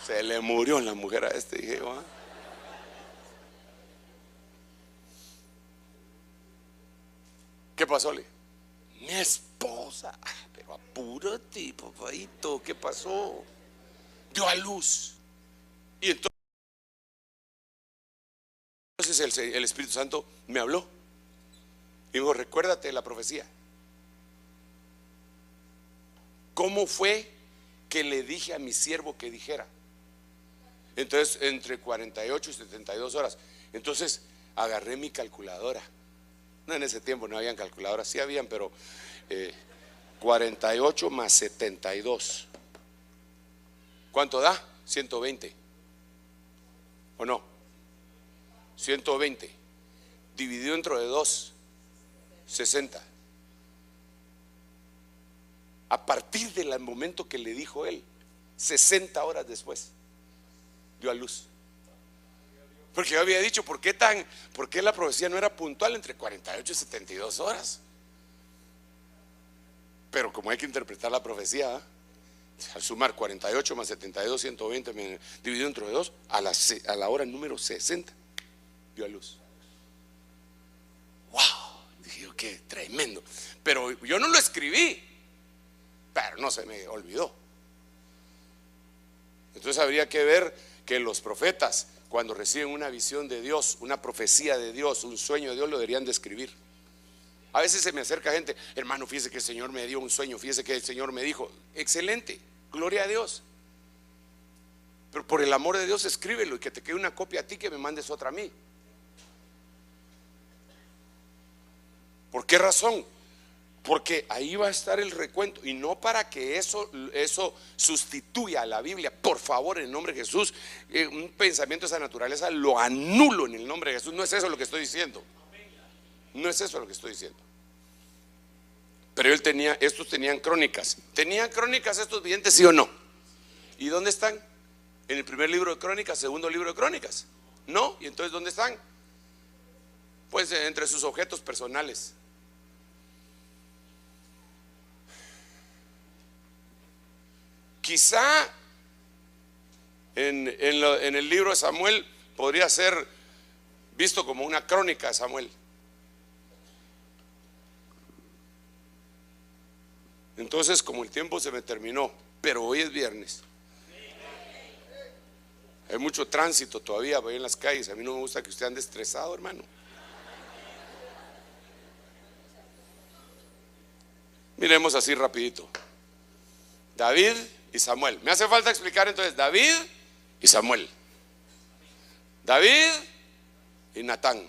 Se le murió la mujer a este, dije: ¿va? ¿Qué pasó? Mi esposa. Pero apúrate, papadito, ¿qué pasó? Dio a luz. Y entonces el Espíritu Santo me habló y me dijo: recuérdate de la profecía. ¿Cómo fue que le dije a mi siervo que dijera? Entonces, entre 48 y 72 horas. Entonces agarré mi calculadora. No, en ese tiempo no habían calculadoras, sí habían, pero 48 más 72, ¿cuánto da? 120. ¿O no? 120 dividido entre 2, 60. A partir del momento que le dijo él, 60 horas después dio a luz. Porque yo había dicho: ¿por qué la profecía no era puntual entre 48 y 72 horas? Pero como hay que interpretar la profecía, al sumar 48 más 72, 120 dividido entre 2, a la hora número 60 dio a luz. ¡Wow! Dije yo: qué tremendo. Pero yo no lo escribí, pero no se me olvidó. Entonces habría que ver que los profetas, cuando reciben una visión de Dios, una profecía de Dios, un sueño de Dios, lo deberían de escribir. A veces se me acerca gente: hermano, fíjese que el Señor me dio un sueño, fíjese que el Señor me dijo. Excelente, gloria a Dios. Pero por el amor de Dios, escríbelo y que te quede una copia a ti, que me mandes otra a mí. ¿Por qué razón? Porque ahí va a estar el recuento, y no para que eso sustituya a la Biblia. Por favor, en el nombre de Jesús, un pensamiento de esa naturaleza lo anulo en el nombre de Jesús. No es eso lo que estoy diciendo. No es eso lo que estoy diciendo. Pero estos tenían crónicas. ¿Tenían crónicas estos videntes, sí o no? ¿Y dónde están? ¿En el primer libro de crónicas, segundo libro de crónicas? No. ¿Y entonces dónde están? Pues entre sus objetos personales. Quizá en el libro de Samuel podría ser visto como una crónica de Samuel. Entonces, como el tiempo se me terminó, pero hoy es viernes, hay mucho tránsito todavía, voy en las calles. A mí no me gusta que usted ande estresado, hermano. Miremos así rapidito: David y Samuel. Me hace falta explicar entonces: David y Samuel, David y Natán,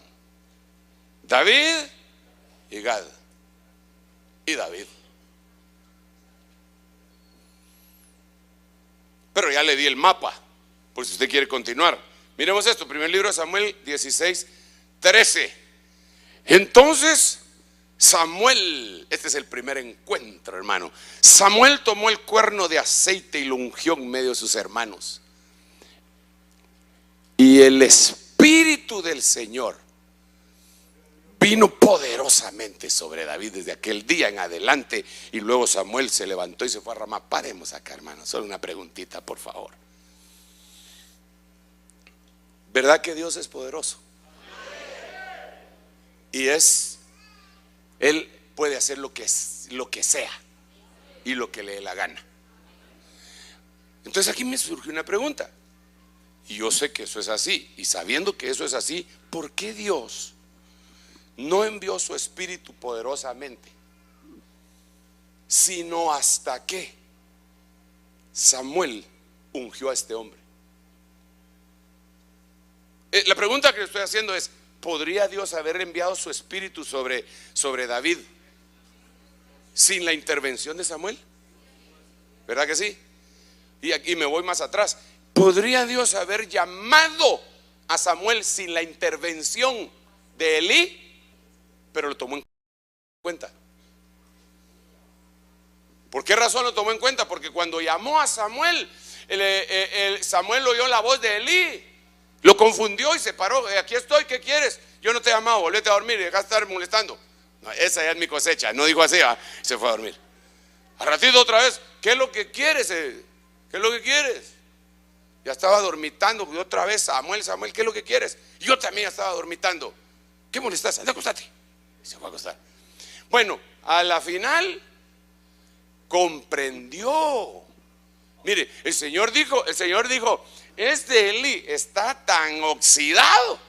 David y Gad, y David. Pero ya le di el mapa, por si usted quiere continuar. Miremos esto: primer libro de Samuel 16:13. Entonces Samuel, este es el primer encuentro, hermano. Samuel tomó el cuerno de aceite y lo ungió en medio de sus hermanos. Y el Espíritu del Señor vino poderosamente sobre David desde aquel día en adelante. Y luego Samuel se levantó y se fue a Ramá. Paremos acá, hermano, solo una preguntita, por favor. ¿Verdad que Dios es poderoso? Y Él puede hacer lo que sea y lo que le dé la gana. Entonces aquí me surge una pregunta, y yo sé que eso es así, y sabiendo que eso es así, ¿por qué Dios no envió su espíritu poderosamente, sino hasta que Samuel ungió a este hombre? La pregunta que le estoy haciendo es: ¿podría Dios haber enviado su espíritu sobre David sin la intervención de Samuel? ¿Verdad que sí? Y aquí me voy más atrás. ¿Podría Dios haber llamado a Samuel sin la intervención de Elí? Pero lo tomó en cuenta. ¿Por qué razón lo tomó en cuenta? Porque cuando llamó a Samuel, Samuel oyó la voz de Elí, lo confundió y se paró. Aquí estoy, ¿qué quieres? Yo no te he llamado, volvete a dormir y deja de estar molestando. No, esa ya es mi cosecha. No dijo así, se fue a dormir. Al ratito otra vez: ¿qué es lo que quieres? ¿Qué es lo que quieres? Ya estaba dormitando. Y otra vez: Samuel, ¿qué es lo que quieres? Yo también estaba dormitando. ¿Qué molestas? Anda, acostate. Y se fue a acostar. Bueno, a la final comprendió. Mire, el Señor dijo: este Elí está tan oxidado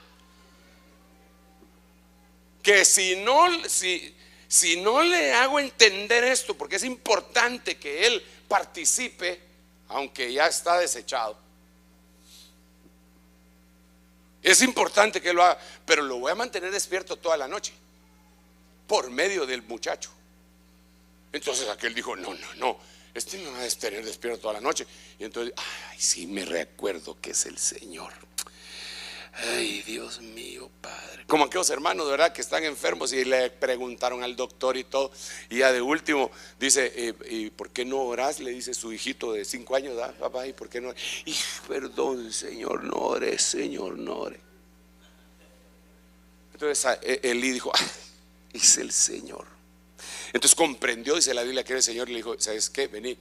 que si no le hago entender esto, porque es importante que él participe, aunque ya está desechado, es importante que lo haga, pero lo voy a mantener despierto toda la noche por medio del muchacho. Entonces aquel dijo: no, este me va a tener despierto toda la noche. Y entonces, ay, sí, me recuerdo que es el Señor. Ay, Dios mío, Padre. Como aquellos hermanos, ¿verdad?, que están enfermos y le preguntaron al doctor y todo. Y ya de último dice: ¿y por qué no orás? Le dice su hijito de 5 años: ¿verdad, papá? ¿Y por qué no? Y perdón, Señor, no oré, Señor, no oré. Entonces Elí dijo: ay, es el Señor. Entonces comprendió, dice la Biblia, que era el Señor. Y le dijo: ¿sabes qué? Vení,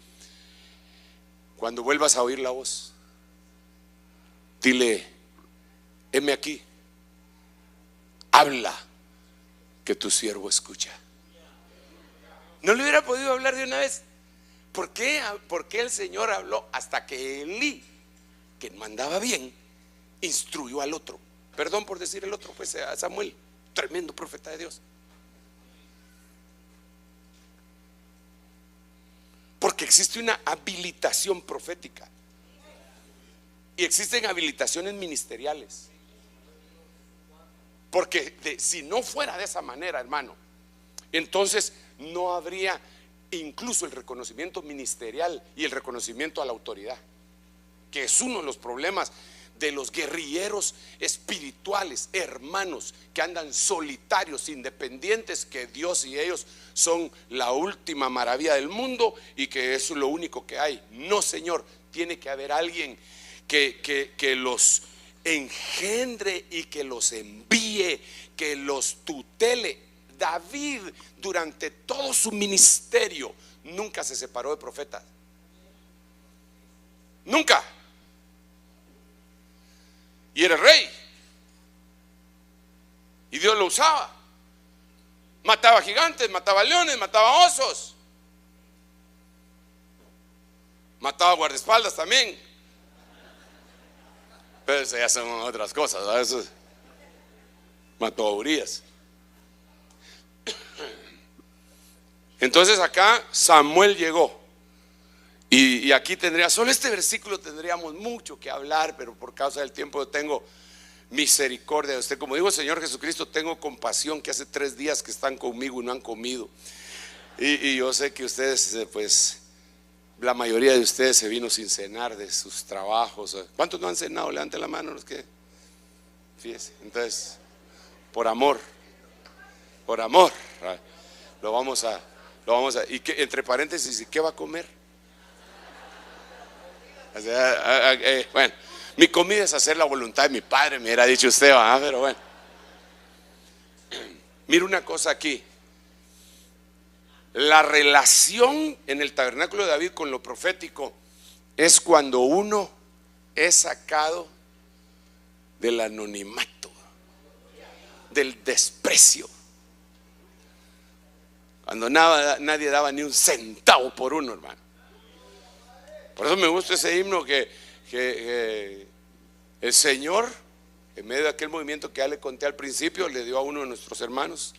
cuando vuelvas a oír la voz, dile: heme aquí, habla, que tu siervo escucha. ¿No le hubiera podido hablar de una vez? ¿Por qué el Señor habló hasta que Elí, que mandaba bien, instruyó al otro? Perdón por decir el otro, pues a Samuel, tremendo profeta de Dios. Porque existe una habilitación profética y existen habilitaciones ministeriales. Porque si no fuera de esa manera, hermano, entonces no habría incluso el reconocimiento ministerial y el reconocimiento a la autoridad, que es uno de los problemas de los guerrilleros espirituales, hermanos, que andan solitarios, independientes, que Dios y ellos son la última maravilla del mundo y que eso es lo único que hay. No, Señor, tiene que haber alguien que los engendre y que los envíe, que los tutele. David, durante todo su ministerio, nunca se separó de profetas. Nunca. Y era rey, y Dios lo usaba. Mataba gigantes, mataba leones, mataba osos, mataba guardaespaldas también. Pero eso ya son otras cosas, ¿verdad? Eso mató a Urías. Entonces acá Samuel llegó. Y aquí solo este versículo tendríamos mucho que hablar, pero por causa del tiempo tengo misericordia de usted. Como dijo el Señor Jesucristo: tengo compasión, que hace 3 días que están conmigo y no han comido. Y yo sé que ustedes, pues la mayoría de ustedes se vino sin cenar de sus trabajos. ¿Cuántos no han cenado? Levanten la mano los que, fíjese. Entonces, por amor, lo vamos a, y que, entre paréntesis, ¿y qué va a comer? O sea, bueno, mi comida es hacer la voluntad de mi Padre, me hubiera dicho usted, pero bueno. Mira una cosa aquí. La relación en el tabernáculo de David con lo profético es cuando uno es sacado del anonimato, del desprecio. Cuando nadie daba ni un centavo por uno, hermano. Por eso me gusta ese himno que el Señor, en medio de aquel movimiento que ya le conté al principio, le dio a uno de nuestros hermanos,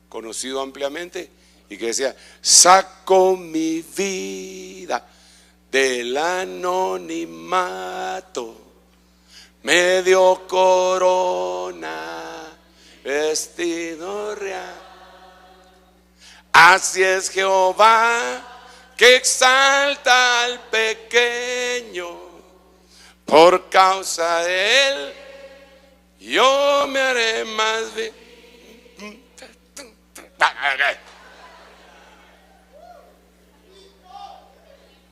conocido ampliamente, y que decía: saco mi vida del anonimato, me dio corona, vestido real. Así es Jehová, que exalta al pequeño, por causa de él yo me haré más bien.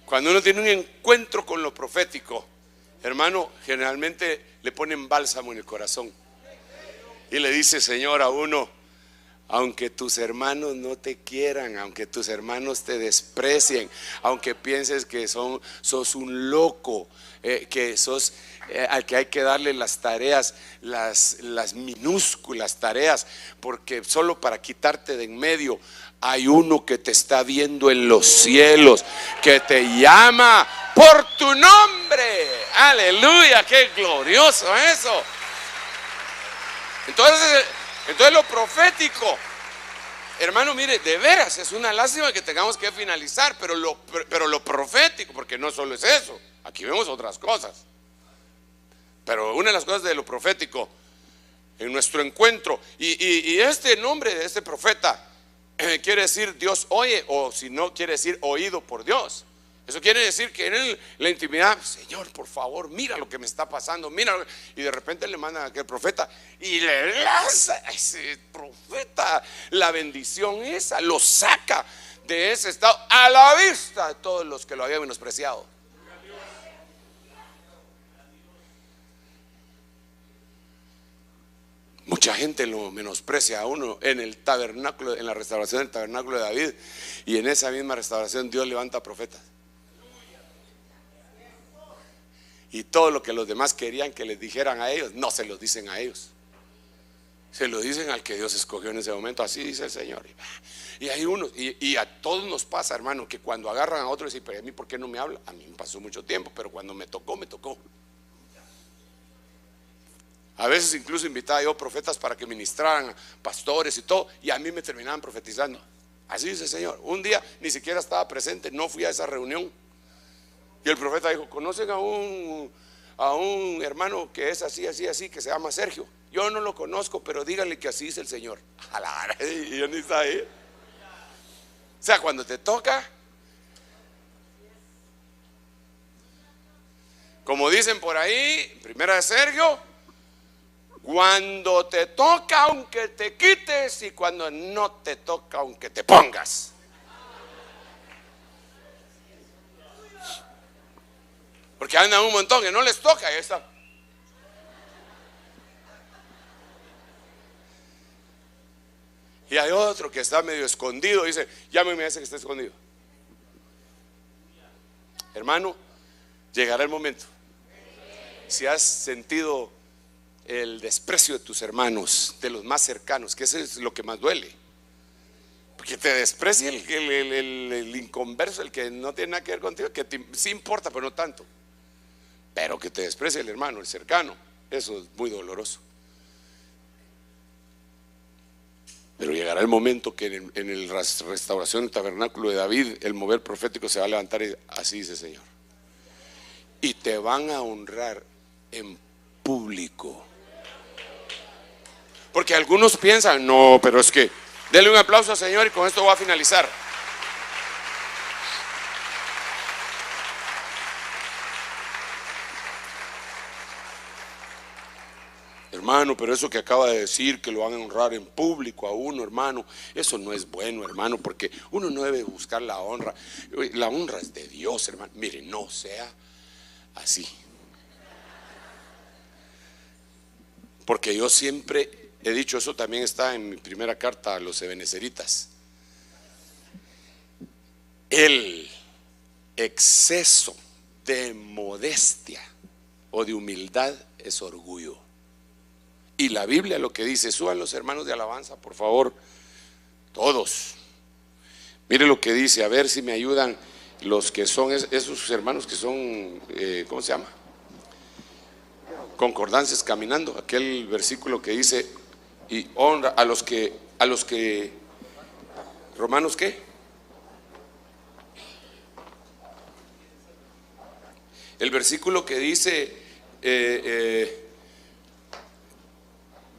Cuando uno tiene un encuentro con lo profético, hermano, generalmente le ponen bálsamo en el corazón y le dice Señor a uno: aunque tus hermanos no te quieran, aunque tus hermanos te desprecien, aunque pienses que sos un loco, que sos al que hay que darle las tareas, las minúsculas tareas, porque solo para quitarte de en medio hay uno que te está viendo en los cielos, que te llama por tu nombre. Aleluya, qué glorioso eso. Entonces lo profético, hermano, mire, de veras es una lástima que tengamos que finalizar, pero lo profético, porque no solo es eso, aquí vemos otras cosas, pero una de las cosas de lo profético en nuestro encuentro, y este nombre de este profeta quiere decir Dios oye, o si no, quiere decir oído por Dios. Eso quiere decir que en la intimidad: Señor, por favor, mira lo que me está pasando, mira. Y de repente le mandan a aquel profeta y le lanza a ese profeta la bendición esa, lo saca de ese estado a la vista de todos los que lo habían menospreciado. Mucha gente lo menosprecia a uno en el tabernáculo, en la restauración del tabernáculo de David, y en esa misma restauración Dios levanta profetas. Y todo lo que los demás querían que les dijeran a ellos, no se los dicen a ellos, se lo dicen al que Dios escogió en ese momento. Así dice el Señor. Y hay unos, y a todos nos pasa, hermano, que cuando agarran a otro dicen: pero a mí, ¿por qué no me habla? A mí me pasó mucho tiempo, pero cuando me tocó, me tocó. A veces incluso invitaba yo profetas para que ministraran, pastores y todo, y a mí me terminaban profetizando. Así dice el Señor. Un día ni siquiera estaba presente, no fui a esa reunión, y el profeta dijo: ¿conocen a un hermano que es así, así, así, que se llama Sergio? Yo no lo conozco, pero díganle que así dice el Señor. Y yo ni sabía. O sea, cuando te toca, como dicen por ahí, primera de Sergio: cuando te toca aunque te quites, y cuando no te toca aunque te pongas. Porque andan un montón que no les toca y ahí está. Y hay otro que está medio escondido, dice: llámeme a ese que está escondido. Hermano, llegará el momento. Si has sentido el desprecio de tus hermanos, de los más cercanos, que eso es lo que más duele, porque te desprecia el inconverso, el que no tiene nada que ver contigo, que sí importa, pero no tanto. Pero que te desprecie el hermano, el cercano, eso es muy doloroso. Pero llegará el momento que en la restauración del tabernáculo de David, el mover profético se va a levantar, y así dice el Señor: y te van a honrar en público. Porque algunos piensan: no, pero es que, denle un aplauso al Señor, y con esto voy a finalizar. Hermano, pero eso que acaba de decir, que lo van a honrar en público a uno, hermano, eso no es bueno, hermano, porque uno no debe buscar la honra. La honra es de Dios, hermano. Mire, no sea así. Porque yo siempre he dicho, eso también está en mi primera carta a los ebenezeritas. El exceso de modestia o de humildad es orgullo. Y la Biblia lo que dice, suban los hermanos de alabanza, por favor, todos. Mire lo que dice, a ver si me ayudan los que son esos hermanos que son, ¿cómo se llama? Concordancias caminando, aquel versículo que dice, y honra a los que, Romanos ¿qué? El versículo que dice,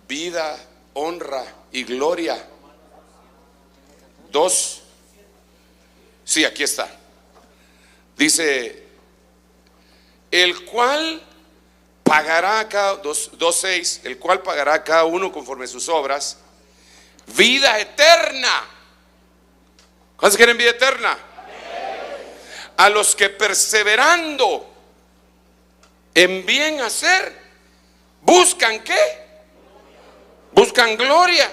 vida, honra y gloria. 2. Sí, aquí está. Dice, el cual pagará a cada 2:6, el cual pagará a cada uno conforme sus obras, vida eterna. ¿Cuántos quieren vida eterna? A los que perseverando en bien hacer, buscan ¿qué? Buscan gloria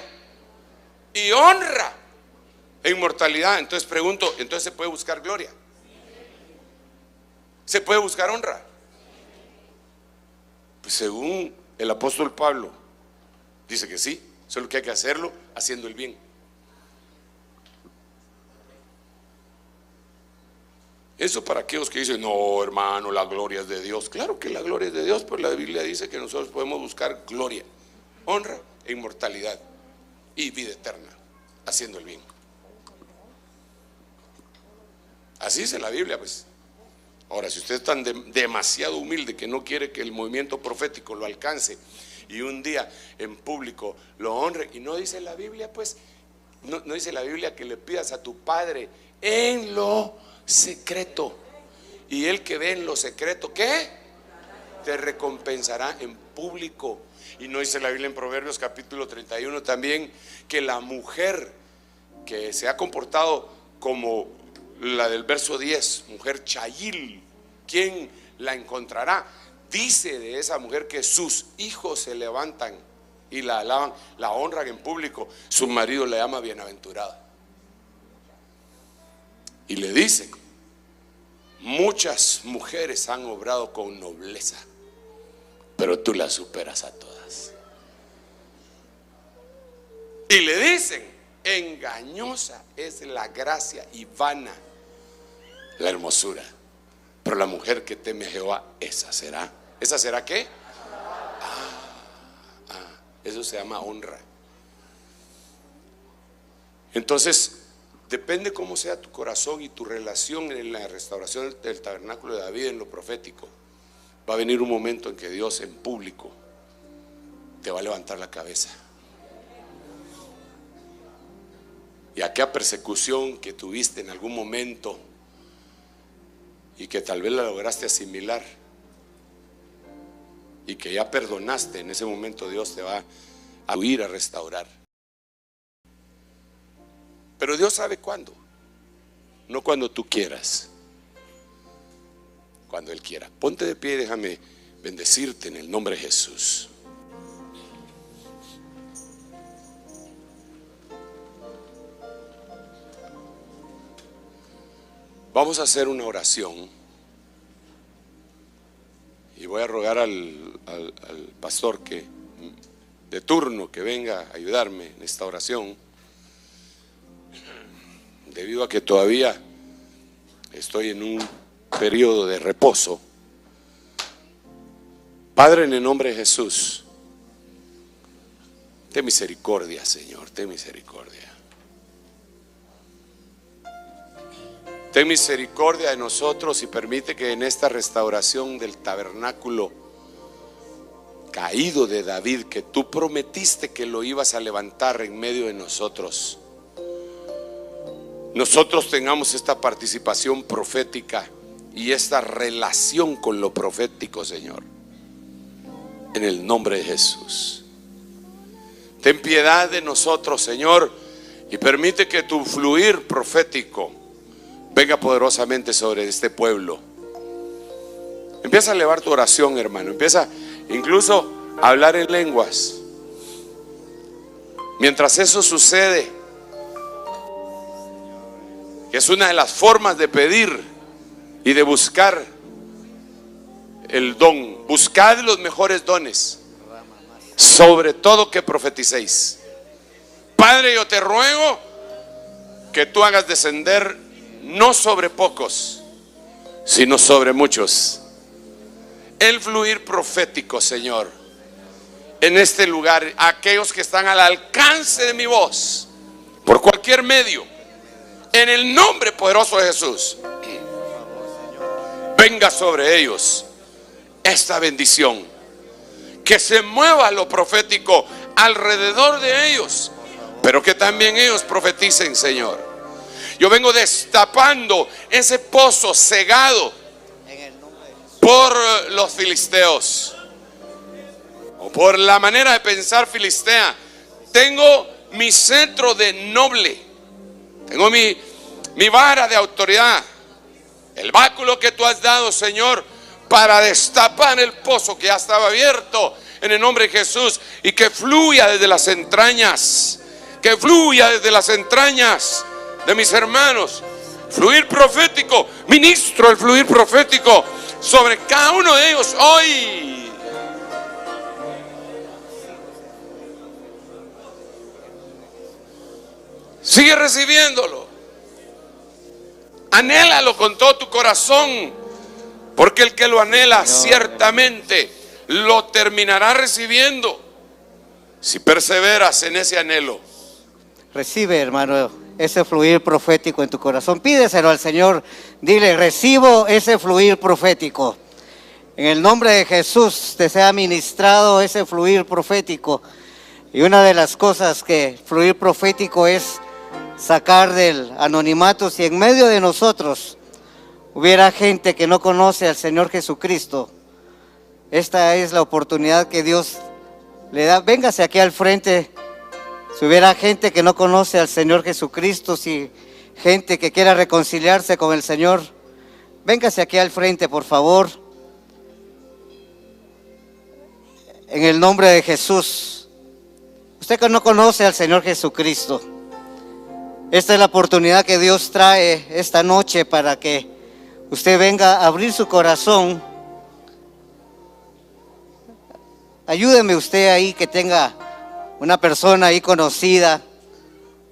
y honra e inmortalidad. Entonces pregunto, ¿entonces se puede buscar gloria? ¿Se puede buscar honra? Pues según el apóstol Pablo, dice que sí, solo que hay que hacerlo haciendo el bien. Eso para aquellos que dicen, no hermano, la gloria es de Dios. Claro que la gloria es de Dios, pero la Biblia dice que nosotros podemos buscar gloria, honra e inmortalidad y vida eterna, haciendo el bien. Así dice la Biblia, pues. Ahora, si usted es tan demasiado humilde que no quiere que el movimiento profético lo alcance y un día en público lo honre, y no dice la Biblia, pues, no dice la Biblia que le pidas a tu Padre en lo secreto, y el que ve en lo secreto, ¿qué? Te recompensará en público. Y no dice la Biblia en Proverbios capítulo 31 también que la mujer que se ha comportado como la del verso 10, mujer chayil, ¿quién la encontrará? Dice de esa mujer que sus hijos se levantan y la alaban, la honran en público, su marido la llama bienaventurada. Y le dice, muchas mujeres han obrado con nobleza, pero tú las superas a todas. Y le dicen, engañosa es la gracia y vana la hermosura, pero la mujer que teme a Jehová, esa será. ¿Esa será qué? Eso se llama honra. Entonces, depende cómo sea tu corazón y tu relación en la restauración del tabernáculo de David en lo profético. Va a venir un momento en que Dios en público te va a levantar la cabeza. Y aquella persecución que tuviste en algún momento y que tal vez la lograste asimilar y que ya perdonaste, en ese momento Dios te va a huir, a restaurar. Pero Dios sabe cuándo, no cuando tú quieras, cuando Él quiera. Ponte de pie y déjame bendecirte en el nombre de Jesús. Vamos a hacer una oración y voy a rogar al pastor que de turno que venga a ayudarme en esta oración, debido a que todavía estoy en un periodo de reposo. Padre, en el nombre de Jesús, ten misericordia, Señor, ten misericordia. Ten misericordia de nosotros y permite que en esta restauración del tabernáculo caído de David, que tú prometiste que lo ibas a levantar en medio de nosotros, nosotros tengamos esta participación profética y esta relación con lo profético, Señor, en el nombre de Jesús. Ten piedad de nosotros, Señor, y permite que tu fluir profético venga poderosamente sobre este pueblo. Empieza a elevar tu oración, hermano. Empieza incluso a hablar en lenguas. Mientras eso sucede, que es una de las formas de pedir y de buscar el don. Buscad los mejores dones, sobre todo que profeticéis. Padre, yo te ruego que tú hagas descender no sobre pocos, sino sobre muchos, el fluir profético, Señor, en este lugar. Aquellos que están al alcance de mi voz, por cualquier medio, en el nombre poderoso de Jesús, venga sobre ellos esta bendición, que se mueva lo profético alrededor de ellos, pero que también ellos profeticen, Señor. Yo vengo destapando ese pozo cegado por los filisteos, o por la manera de pensar filistea. Tengo mi cetro de noble, tengo mi vara de autoridad, el báculo que tú has dado, Señor, para destapar el pozo que ya estaba abierto en el nombre de Jesús, y que fluya desde las entrañas, que fluya desde las entrañas de mis hermanos. Fluir profético, ministro el fluir profético sobre cada uno de ellos hoy. Sigue recibiéndolo, anhélalo con todo tu corazón, porque el que lo anhela ciertamente lo terminará recibiendo si perseveras en ese anhelo. Recibe, hermano, ese fluir profético en tu corazón. Pídeselo al Señor. Dile: recibo ese fluir profético. En el nombre de Jesús te sea ministrado ese fluir profético. Y una de las cosas que fluir profético es sacar del anonimato. Si en medio de nosotros hubiera gente que no conoce al Señor Jesucristo, esta es la oportunidad que Dios le da. Véngase aquí al frente. Si hubiera gente que no conoce al Señor Jesucristo, si gente que quiera reconciliarse con el Señor, véngase aquí al frente, por favor. En el nombre de Jesús. Usted que no conoce al Señor Jesucristo, esta es la oportunidad que Dios trae esta noche para que usted venga a abrir su corazón. Ayúdeme usted ahí, que tenga una persona ahí conocida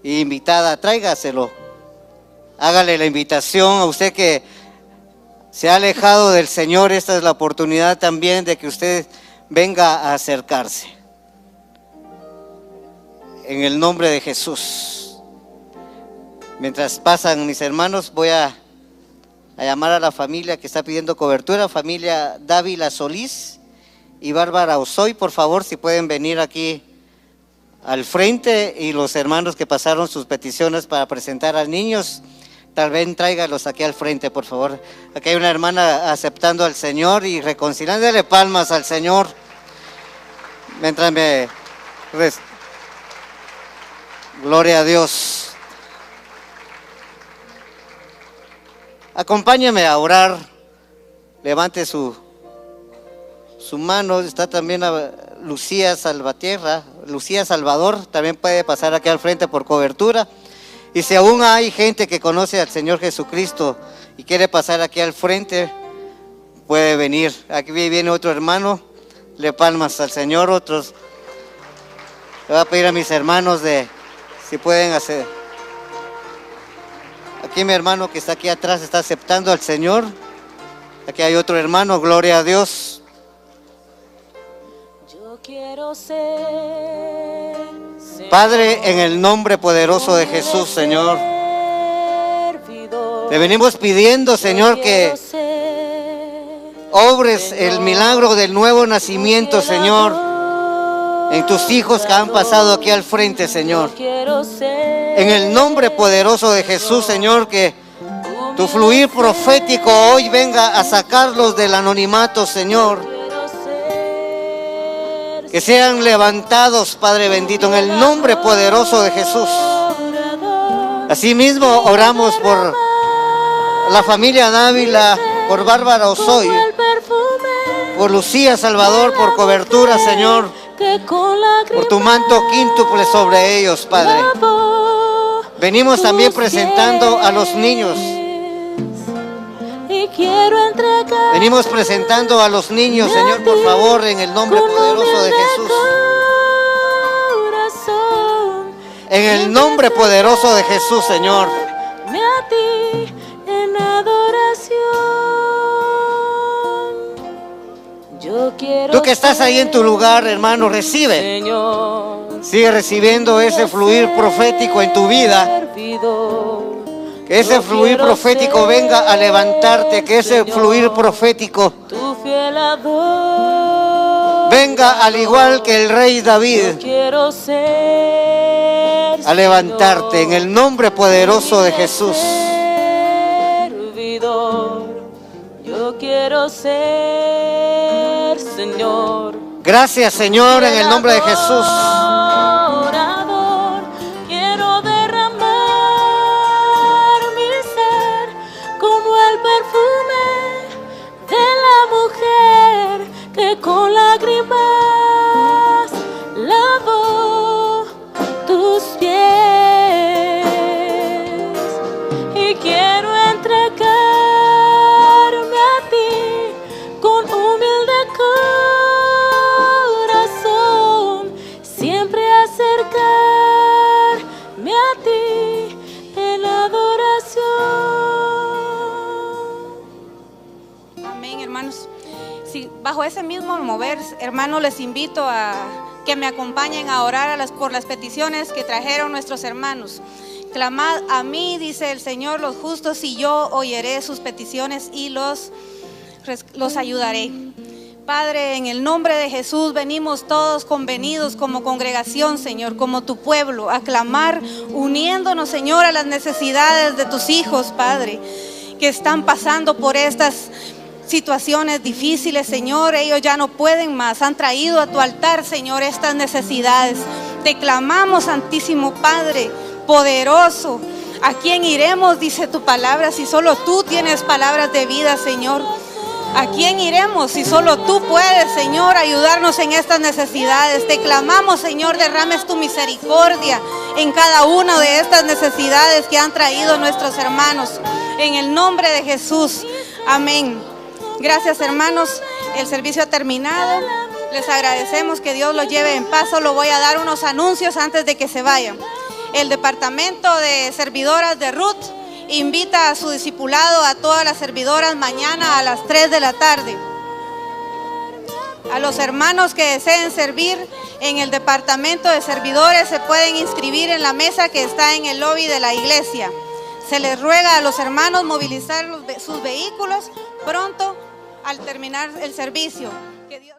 e invitada, tráigaselo. Hágale la invitación a usted que se ha alejado del Señor. Esta es la oportunidad también de que usted venga a acercarse. En el nombre de Jesús. Mientras pasan mis hermanos, voy a llamar a la familia que está pidiendo cobertura. Familia Dávila Solís y Bárbara Osoy, por favor, si pueden venir aquí al frente, y los hermanos que pasaron sus peticiones para presentar a niños, tal vez tráigalos aquí al frente, por favor. Aquí hay una hermana aceptando al Señor y reconciliándole. Palmas al Señor. Mientras gloria a Dios. Acompáñeme a orar. Levante su mano. Está también Lucía Salvatierra, Lucía Salvador, también puede pasar aquí al frente por cobertura. Y si aún hay gente que conoce al Señor Jesucristo y quiere pasar aquí al frente, puede venir. Aquí viene otro hermano, le palmas al Señor. Otros, le voy a pedir a mis hermanos si pueden hacer. Aquí mi hermano que está aquí atrás está aceptando al Señor. Aquí hay otro hermano, gloria a Dios. Quiero ser, Padre, en el nombre poderoso de Jesús, Señor, te venimos pidiendo, Señor, que obres el milagro del nuevo nacimiento, Señor, en tus hijos que han pasado aquí al frente, Señor. En el nombre poderoso de Jesús, Señor, que tu fluir profético hoy venga a sacarlos del anonimato, Señor. Que sean levantados, Padre bendito, en el nombre poderoso de Jesús. Asimismo, oramos por la familia Dávila, por Bárbara Osoy, por Lucía Salvador, por cobertura, Señor. que con lágrimas por tu manto quíntuple sobre ellos, Padre. lavó Venimos también tus presentando a los niños. y quiero entregar Venimos presentando a los niños, Señor, por favor, en el nombre poderoso de Jesús. En el nombre poderoso de Jesús, Señor. A ti en adoración. Yo quiero Tú que estás ahí en tu lugar, hermano, recibe. Señor, Sigue recibiendo ese fluir profético en tu vida. servidor. Que ese fluir profético venga a levantarte. Que ese fluir profético Tu fiel adorador. venga al igual que el rey David Quiero ser a levantarte en el nombre poderoso de Jesús. servidor. Yo quiero ser, Señor, Gracias, Señor, en el nombre de Jesús. adorador. Quiero derramar mi ser como el perfume de la mujer que con lágrimas lavó tus pies. Y quiero entregarme a ti con humilde corazón, siempre acercarme a ti en adoración. Amén, hermanos. Sí, bajo ese mismo mover, hermanos, les invito a que me acompañen a orar por las peticiones que trajeron nuestros hermanos. Clamad a mí, dice el Señor, los justos, y yo oiré sus peticiones y los ayudaré. Padre, en el nombre de Jesús venimos todos convenidos como congregación, Señor, como tu pueblo, a clamar, uniéndonos, Señor, a las necesidades de tus hijos, Padre, que están pasando por estas situaciones difíciles, Señor. Ellos ya no pueden más, han traído a tu altar, Señor, estas necesidades. Te clamamos, Santísimo Padre, poderoso. ¿A quién iremos? Dice tu palabra, si solo tú tienes palabras de vida, Señor. ¿A quién iremos si solo tú puedes, Señor, ayudarnos en estas necesidades? Te clamamos, Señor, derrames tu misericordia en cada una de estas necesidades que han traído nuestros hermanos. En el nombre de Jesús, amén. Gracias, hermanos, el servicio ha terminado. Les agradecemos, que Dios los lleve en paz. Solo voy a dar unos anuncios antes de que se vayan. El departamento de servidoras de Ruth invita a su discipulado a todas las servidoras mañana a las 3 de la tarde. A los hermanos que deseen servir en el departamento de servidores se pueden inscribir en la mesa que está en el lobby de la iglesia. Se les ruega a los hermanos movilizar sus vehículos pronto al terminar el servicio. Que Dios...